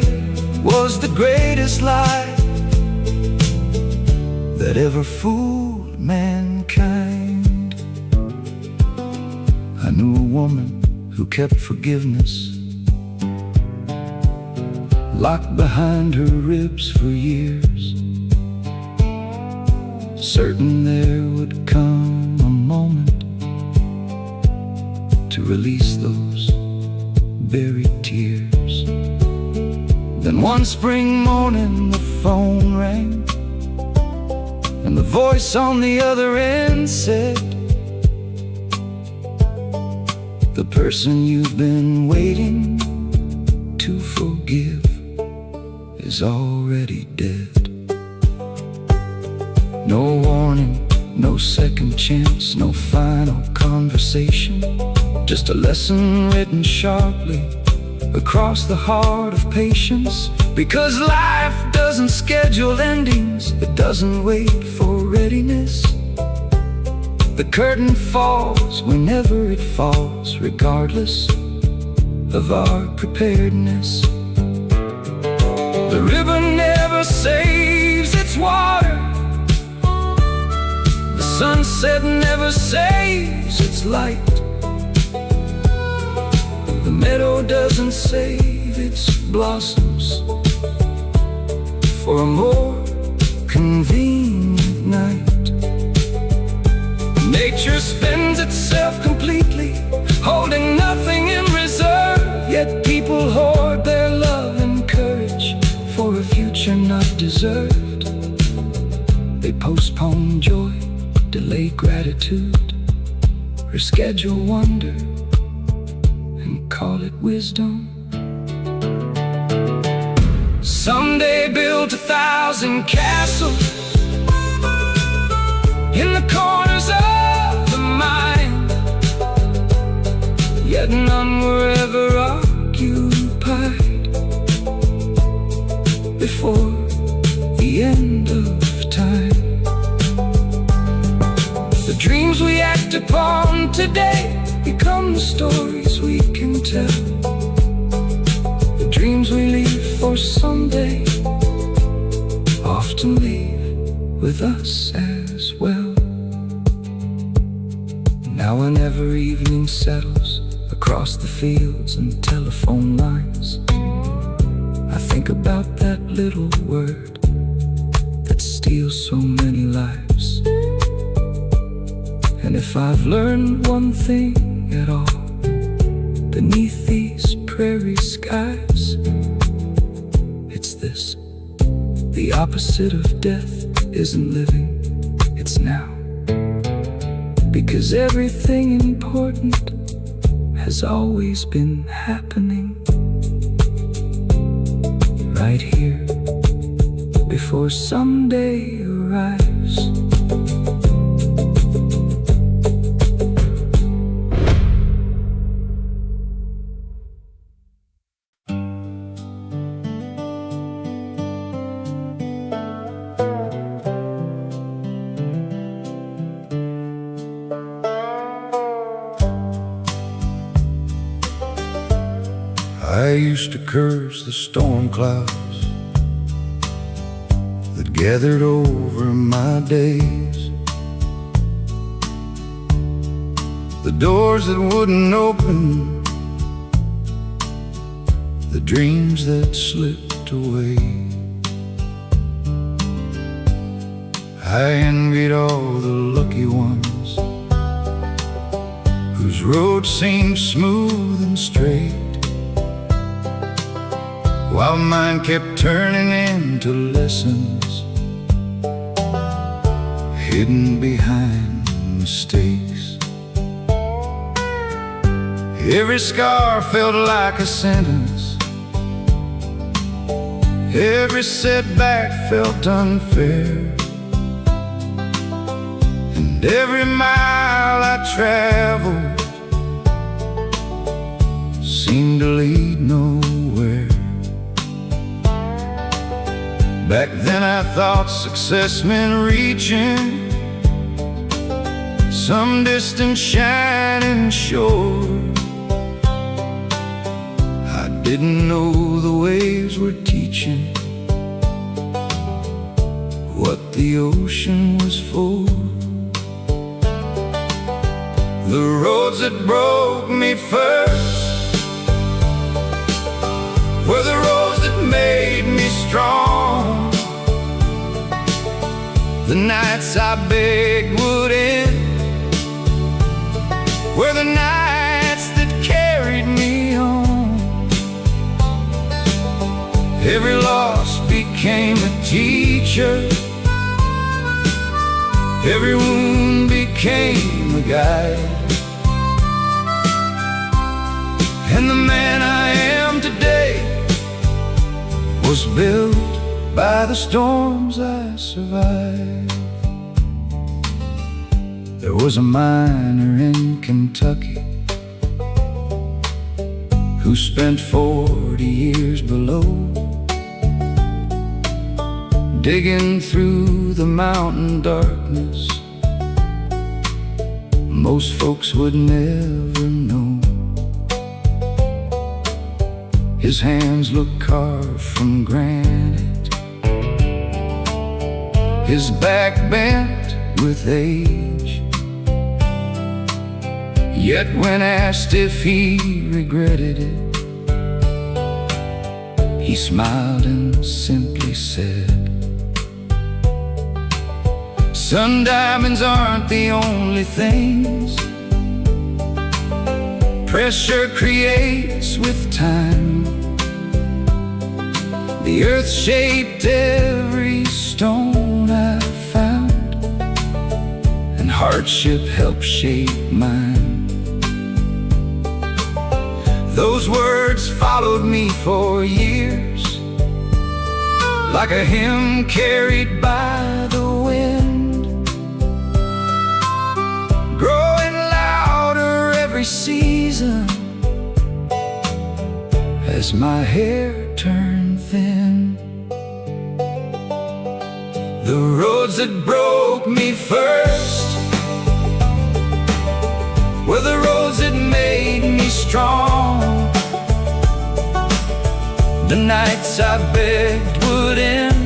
was the greatest lie that ever fooled mankind. I knew a woman who kept forgiveness locked behind her ribs for years, certain there would come a moment to release those buried tears. Then one spring morning the phone rang, and the voice on the other end said, "The person you've been waiting to forgive is already dead." No warning, no second chance, no final conversation, just a lesson written sharply across the heart of patience. Because life doesn't schedule endings, it doesn't wait for readiness. The curtain falls whenever it falls, regardless of our preparedness. The river never saves its water, the sunset never saves its light, the meadow doesn't save its blossoms for a more convenient night. Nature spends itself completely, holding nothing in reserve, yet people hoard their love and courage for a future not deserved. They postpone joy, delay gratitude, reschedule wonder, and call it wisdom. Someday built 1,000 castles in the corners of the mind, yet none were ever occupied before the end of time. The dreams we act upon today become the stories we can tell. The dreams we leave for someday often leave with us as well. Now whenever evening settles across the fields and telephone lines, I think about that little word that steals so many lives. And if I've learned one thing at all beneath these prairie skies, it's this: the opposite of death isn't living, it's now. Because everything important has always been happening right here before someday arrives. I used to curse the storm clouds that gathered over my days, the doors that wouldn't open, the dreams that slipped away. I envied all the lucky ones whose road seemed smooth and straight, while mine kept turning into lessons hidden behind mistakes. Every scar felt like a sentence, every setback felt unfair, and every mile I traveled seemed to lead nowhere. Back then I thought success meant reaching some distant shining shore. I didn't know the waves were teaching what the ocean was for. The roads that broke me first were the roads that made me strong. The nights I begged would end were the nights that carried me on. Every loss became a teacher, every wound became a guide, and the man I am today was built by the storms I survived. There was a miner in Kentucky who spent 40 years below, digging through the mountain darkness most folks would never know. His hands looked carved from granite, his back bent with age. Yet when asked if he regretted it, he smiled and simply said, "Sun diamonds aren't the only things pressure creates with time. The earth shaped every stone I found, and hardship helped shape mine." Those words followed me for years, like a hymn carried by the wind, growing louder every season as my hair turned thin. The roads that broke me first were the roads that made me strong. The nights I begged would end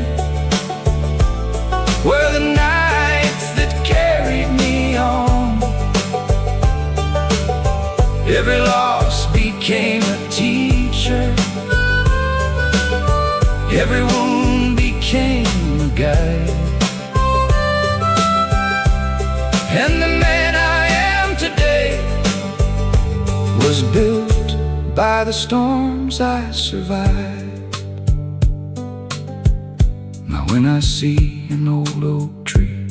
were the nights that carried me on. Every loss became a teacher, every wound became a guide, and the man I am today was built by the storms I survived. Now when I see an old oak tree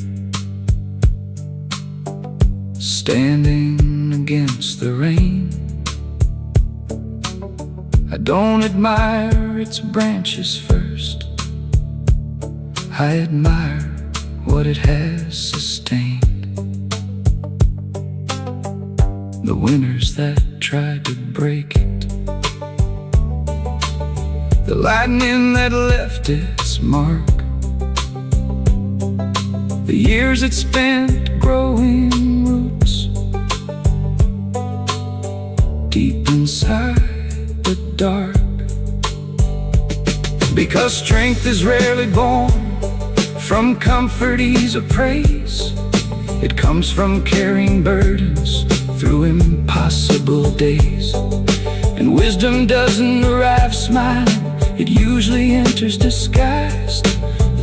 standing against the rain, I don't admire its branches first, I admire what it has sustained. The winters that tried to break it, the lightning that left its mark, the years it spent growing roots deep inside the dark. Because strength is rarely born from comfort, ease, or praise. It comes from carrying burdens through impossible days. And wisdom doesn't arrive smiling, chapters disguised,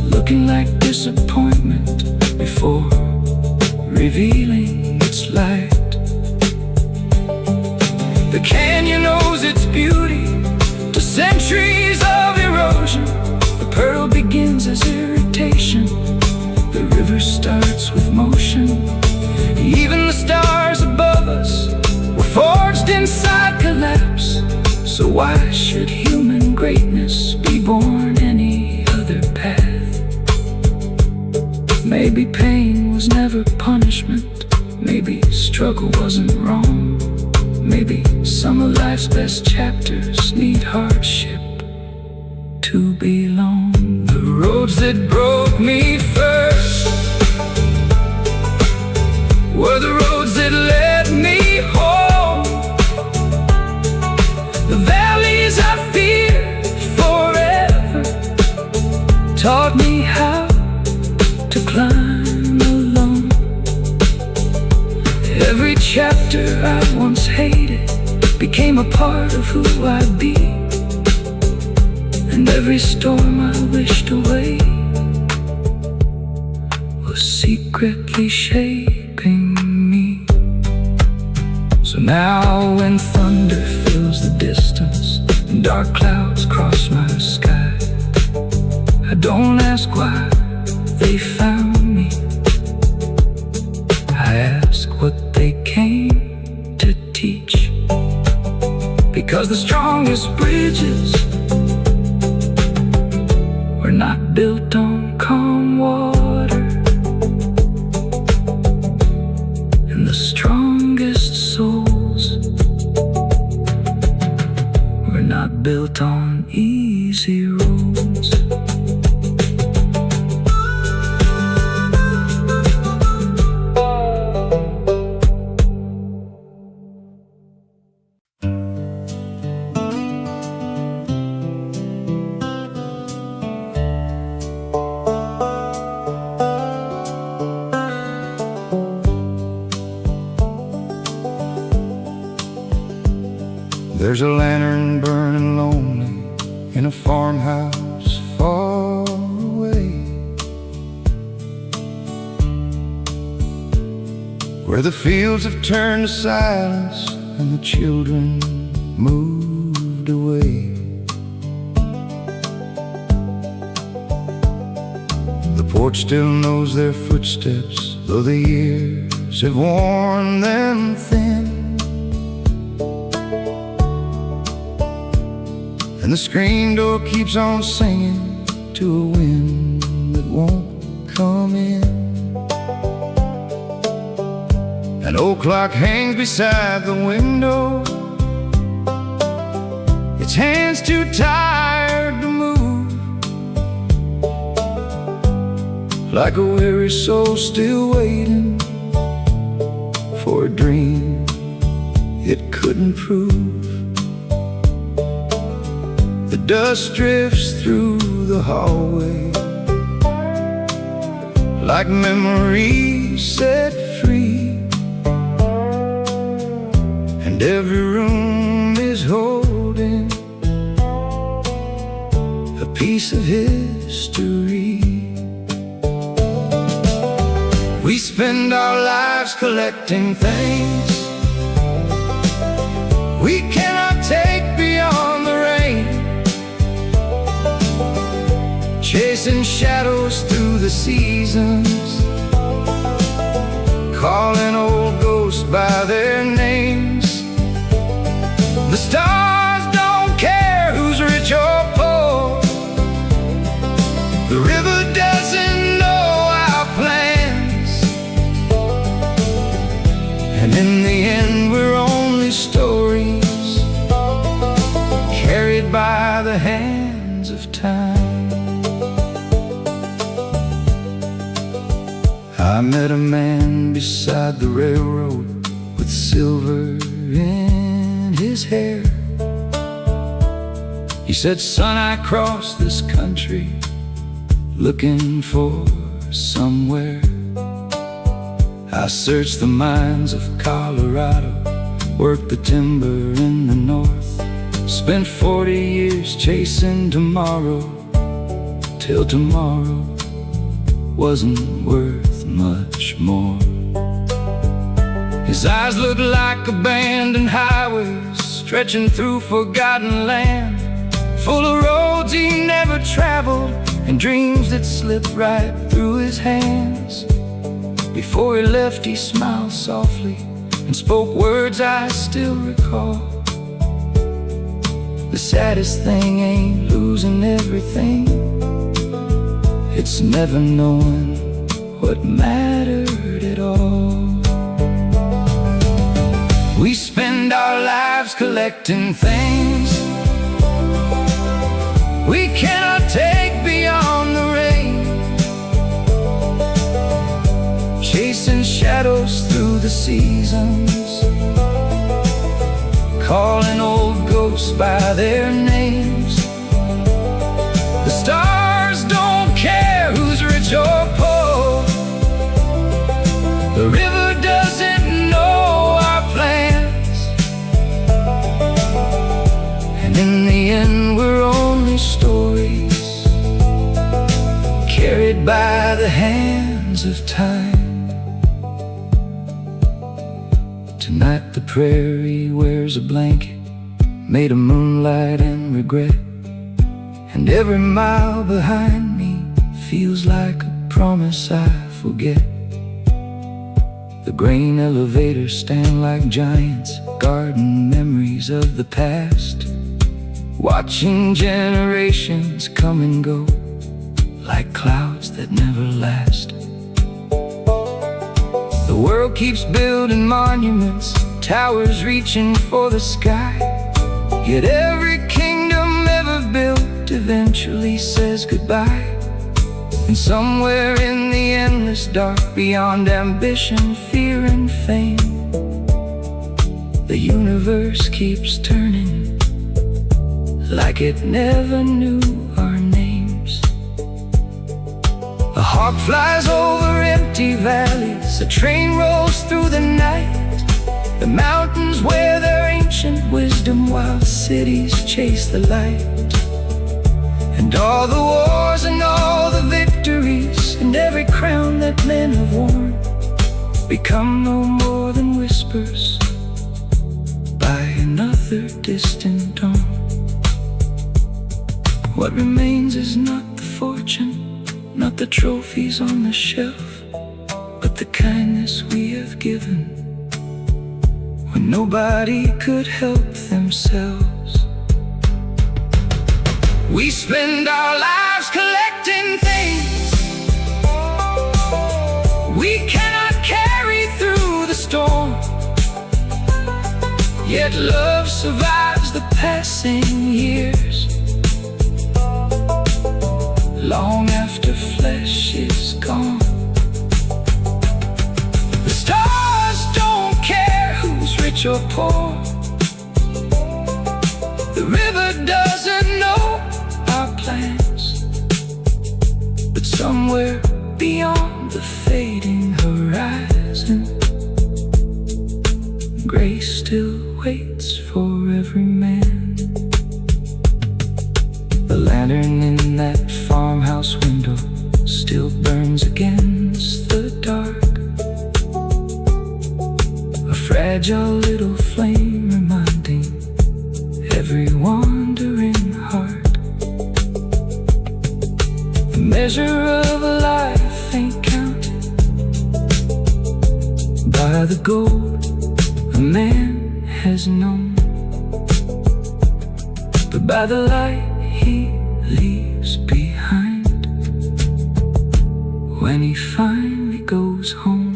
looking like disappointment before revealing its light. The canyon owes its beauty to centuries of erosion. The pearl begins as irritation, the river starts with motion. Even the stars above us were forged inside collapse. So why should human greatness be born any other path? Maybe pain was never punishment. Maybe struggle wasn't wrong. Maybe some of life's best chapters need hardship to belong. The roads that broke me first were the roads that led me home. The valleys I feared forever taught me how to climb alone. Every chapter I once hated became a part of who I'd be, and every storm I wished away was secretly shaping me. So now when thunder fills the distance and dark clouds cross my sky, I don't ask why they found me. I ask what they came to teach. Because the strongest bridges were not built on calm water, and the strongest souls were not built on easy roads. There's a lantern burning lonely in a farmhouse far away, where the fields have turned to silence and the children moved away. The porch still knows their footsteps, though the years have worn them thin. And the screen door keeps on singing to a wind that won't come in. An old clock hangs beside the window, its hands too tired to move, like a weary soul still waiting for a dream it couldn't prove. The dust drifts through the hallway like memories set free, and every room is holding a piece of history. We spend our lives collecting things we cannot take beyond the rain, chasing shadows through the seasons, calling old ghosts by their names. The stars don't care who's rich or poor, the river doesn't know our plans, and in the end we're only stories carried by the hands of time. I met a man beside the railroad with silver in his hair. He said, "Son, I crossed this country looking for somewhere. I searched the mines of Colorado, worked the timber in the north, spent 40 years chasing tomorrow till tomorrow wasn't worth much more. His eyes looked like abandoned highways stretching through forgotten land, full of roads he never traveled and dreams that slipped right through his hands. Before he left, he smiled softly and spoke words I still recall. The saddest thing ain't losing everything, it's never knowing what mattered at all. We spend our lives collecting things we cannot take beyond the rain, chasing shadows through the seasons, calling old ghosts by their names. The stars don't care who's rich or poor, the river doesn't know our plans, and in the end we're only stories carried by the hands of time. Tonight the prairie wears a blanket made of moonlight and regret, and every mile behind me feels like a promise I forget. The grain elevators stand like giants, guarding memories of the past, watching generations come and go like clouds that never last. The world keeps building monuments, towers reaching for the sky, yet every kingdom ever built eventually says goodbye. And somewhere in the endless dark, beyond ambition, fear and fame, the universe keeps turning like it never knew our names. A hawk flies over empty valleys, a train rolls through the night, the mountains wear their ancient wisdom while cities chase the light. And all the wars and all the victories and every crown that men have worn become no more than whispers by another distant dawn. What remains is not the fortune, not the trophies on the shelf, but the kindness we have given when nobody could help themselves. We spend our lives collecting things we cannot carry through the storm, yet love survives the passing years, long after flesh is gone. The stars don't care who's rich or poor, the river doesn't know our plans, but somewhere beyond the fading horizon, grace still waits for every man. The lantern in that farmhouse window still burns against the dark, a fragile little flame reminding every wandering heart. The measure of a life ain't counted by the gold a man has known, but by the light he leaves behind when he finally goes home.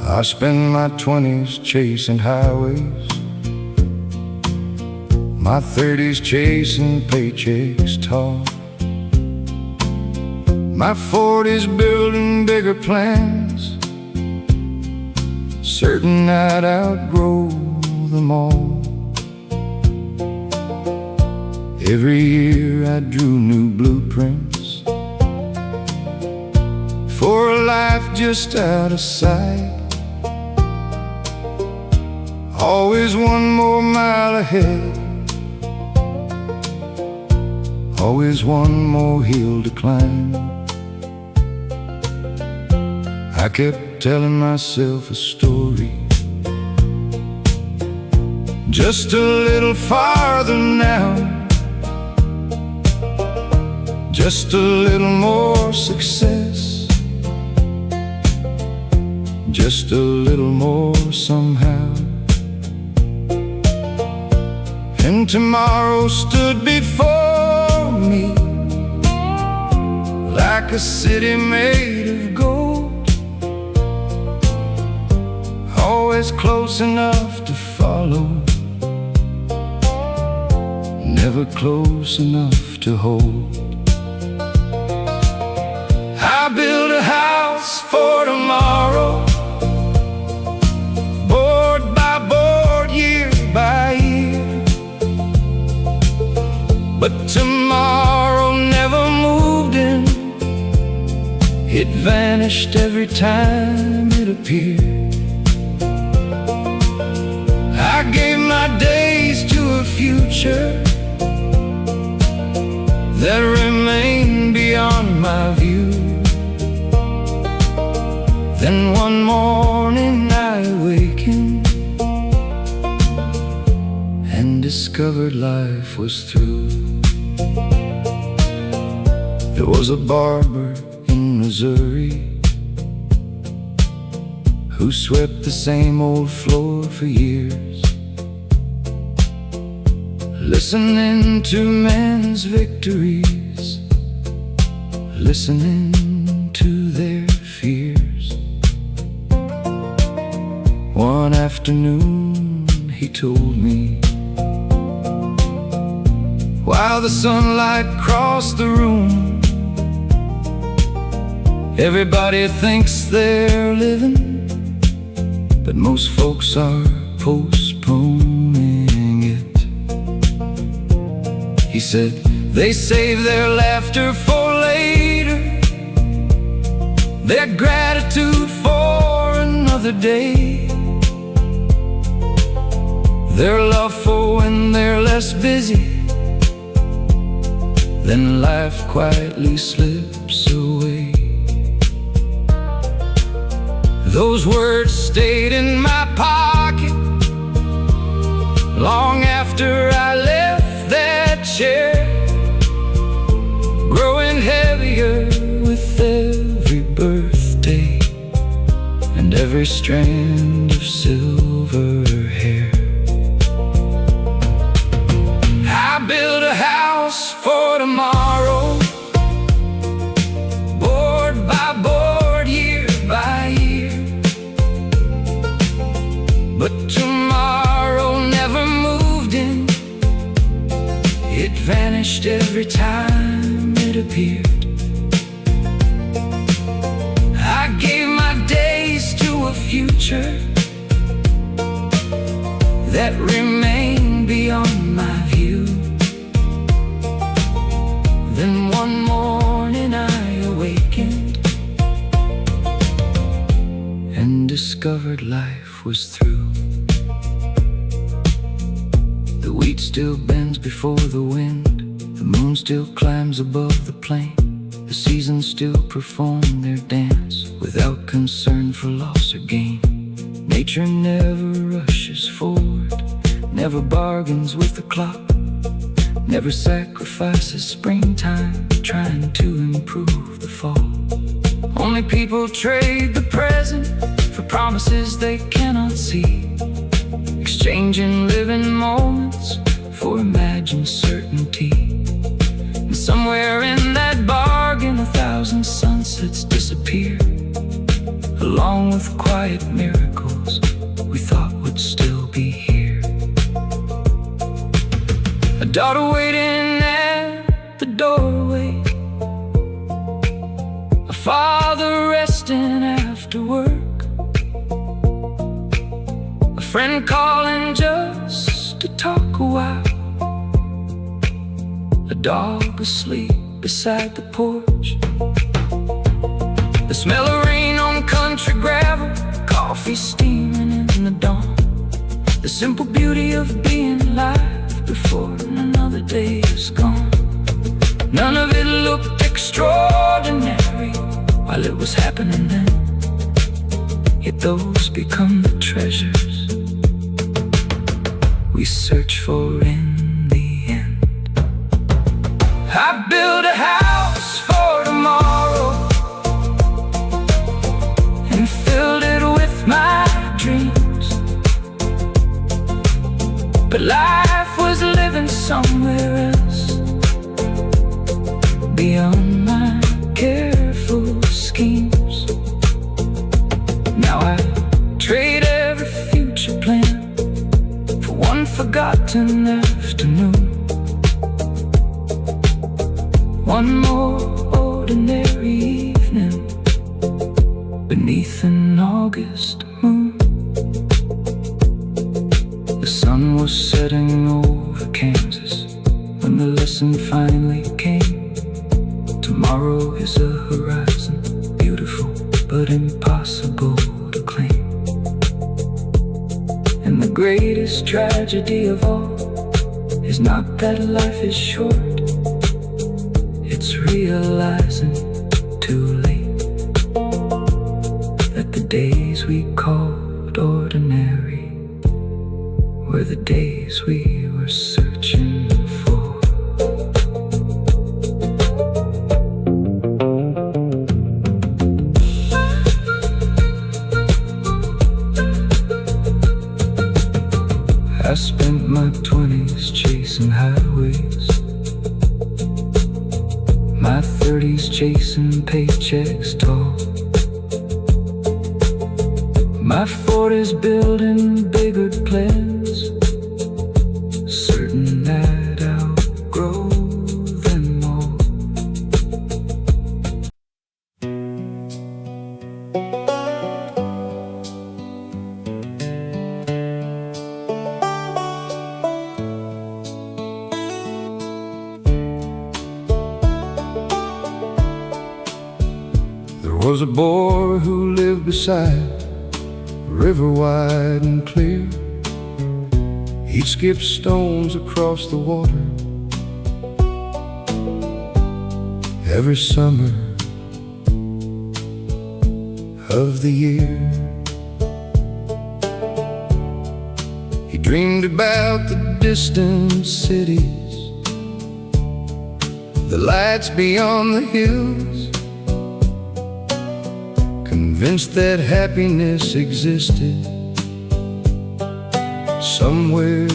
I spend my 20s chasing highways, my 30s chasing paychecks tall, my 40s building bigger plans, certain I'd outgrow them all. Every year I drew new blueprints for a life just out of sight. Always one more mile ahead, always one more hill to climb. I kept telling myself a story, just a little farther now, just a little more success, just a little more somehow. And tomorrow stood before me like a city made of gold, always close enough to follow, never close enough to hold. I built a house for tomorrow, board by board, year by year. But tomorrow never moved in, it vanished every time it appeared. I gave my days to a future that remained beyond my view. Then one morning I awakened and discovered life was through. There was a barber in Missouri who swept the same old floor for years, listening to men's victories, listening to their fears. One afternoon he told me, while the sunlight crossed the room, everybody thinks they're living, but most folks are postponing it. He said they save their laughter for later, their gratitude for another day, their love for when they're less busy. Then life quietly slips away. Those words stayed in my pocket long after I left that chair, growing heavier with every birthday and every strand of silver hair. I built a house for tomorrow, board by board, year by year. But tomorrow never moved in, it vanished every time it appeared. I gave my days to a future that remained beyond my view. Then one morning I awakened and discovered life was through. The wheat still bends before the wind, the moon still climbs above the plain, the seasons still perform their dance without concern for loss or gain. Nature never rushes forward, never bargains with the clock, never sacrifices springtime trying to improve the fall. Only people trade the present for promises they cannot see, exchanging living moments for imagined certainty. And somewhere in that bargain 1,000 sunsets disappear, along with quiet miracles we thought would still be here. A daughter waiting at the doorway, a father resting after work, friend calling just to talk a while, a dog asleep beside the porch, the smell of rain on country gravel, coffee steaming in the dawn, the simple beauty of being alive before another day is gone. None of it looked extraordinary while it was happening then, yet those become the treasures we search for in the end. I built a house for tomorrow and filled it with my dreams, but life was living somewhere else beyond my careful schemes. Now I trade every future plan for one forgotten afternoon, one more ordinary evening beneath an August moon. The sun was setting over Kansas when the lesson finally came. Tomorrow is a horizon, beautiful but impossible to claim. And the greatest tragedy of all is not that life is short, it's realizing too late that the days we called ordinary were the days we were searching for. I spent my 20s chasing highways, my 30s chasing paychecks tall, my 40s building bigger plans, certain that I'll outgrow them all. There was a boy who lived beside a river wide and clear. He'd skip stones across the water every summer of the year. He dreamed about the distant cities, the lights beyond the hills, convinced that happiness existed somewhere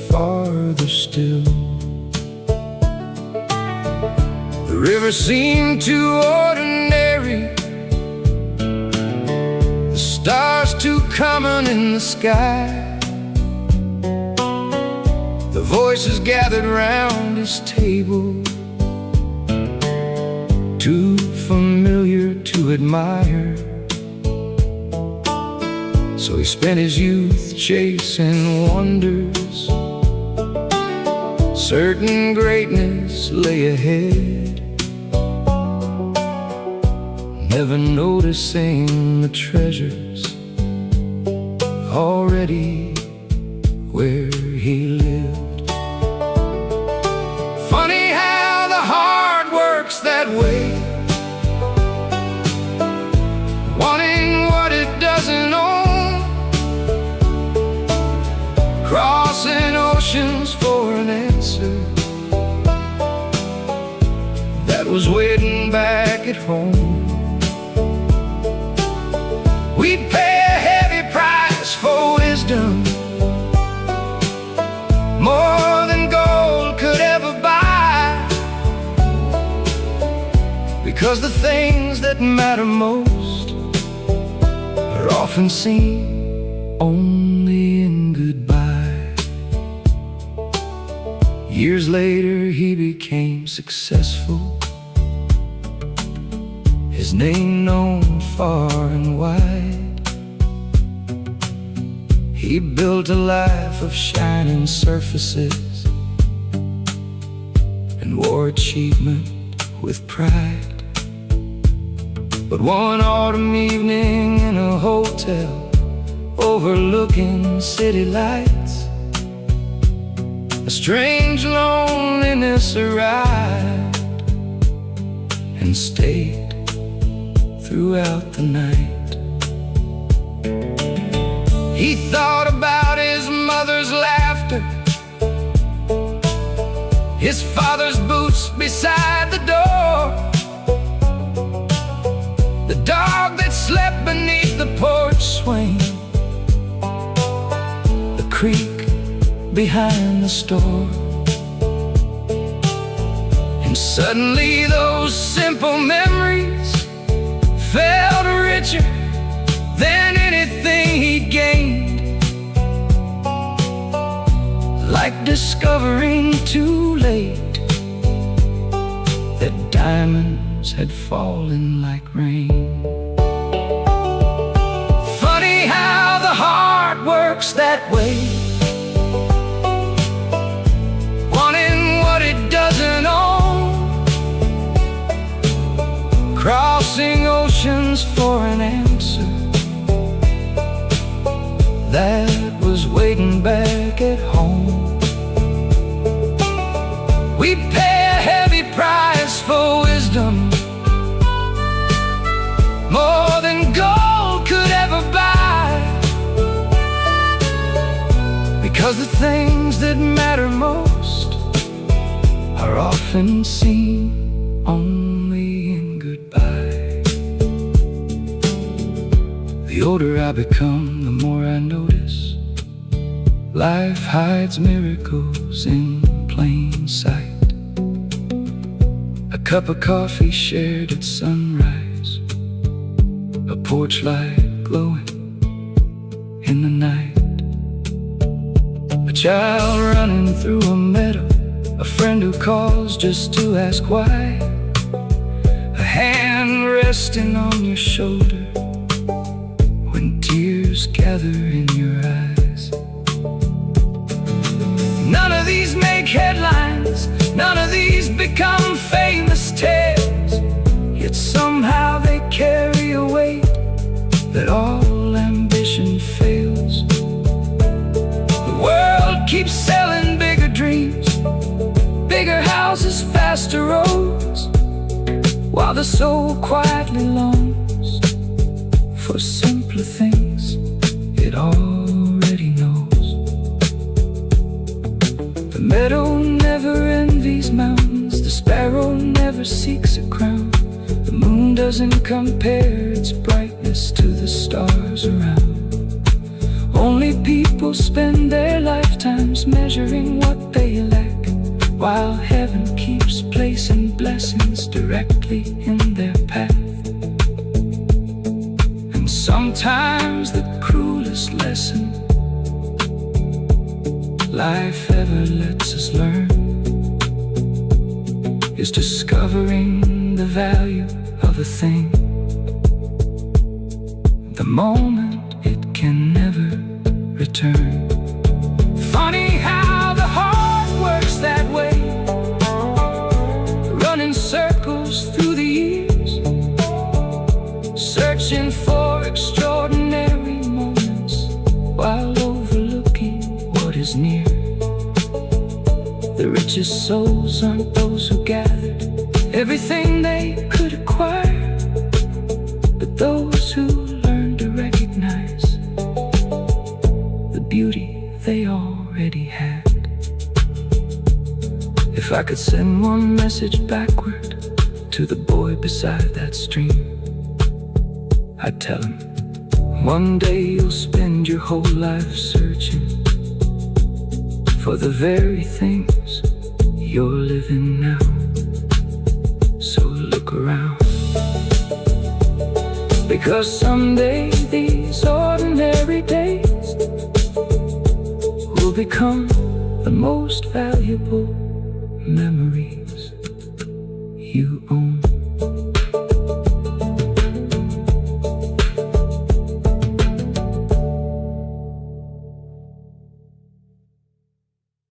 farther still. The river seemed too ordinary, the stars too common in the sky. The voices gathered round his table, too familiar to admire. So he spent his youth chasing wonders, certain greatness lay ahead, never noticing the treasures already where he lived. Funny how the heart works that way, wanting what it doesn't own, crossing oceans for an answer that was waiting back at home. We'd pay a heavy price for wisdom, more than gold could ever buy, because the things that matter most are often seen only in goodbye. Years later he became successful, his name known far and wide. He built a life of shining surfaces and wore achievement with pride. But one autumn evening in a hotel overlooking city lights, a strange loneliness arrived and stayed throughout the night. He thought about his mother's laughter, his father's boots beside the door, the dog that slept beneath the porch swing, the creek behind the store. And suddenly those simple memories felt richer than anything he'd gained, like discovering too late that diamonds had fallen like rain. Funny how the heart works that way, wanting what it doesn't own, crossing oceans for an answer that was waiting back at home. We pay a heavy price for wisdom, more than gold could ever buy, because the things that matter most are often seen only in goodbye. The older I become, the more I notice life hides miracles in plain sight. A cup of coffee shared at sunrise, a porch light glowing in the night, a child running through a meadow, a friend who calls just to ask why, a hand resting on your shoulder when tears gather in your eyes. None of these make headlines, none of these become famous tales, yet somehow they carry a weight that all ambition fails. The world keeps selling bigger dreams, bigger houses, faster roads, while the soul quietly longs for simpler things it already knows. The meadow never envies mountains, the sparrow never seeks a crown, the moon doesn't compare its brightness to the stars around. Only people spend their lifetimes measuring what they lack, while heaven keeps placing blessings directly in their path. And sometimes the cruelest lesson life ever lets us learn is discovering the value of a thing the moment it can never return. Funny how the heart works that way, running circles through the years, searching for extraordinary moments while overlooking what is near. The richest souls aren't those who gathered everything they could acquire, but those who learned to recognize the beauty they already had. If I could send one message backward to the boy beside that stream, I'd tell him, one day you'll spend your whole life searching for the very things you're living now. So look around, because someday these ordinary days will become the most valuable memories.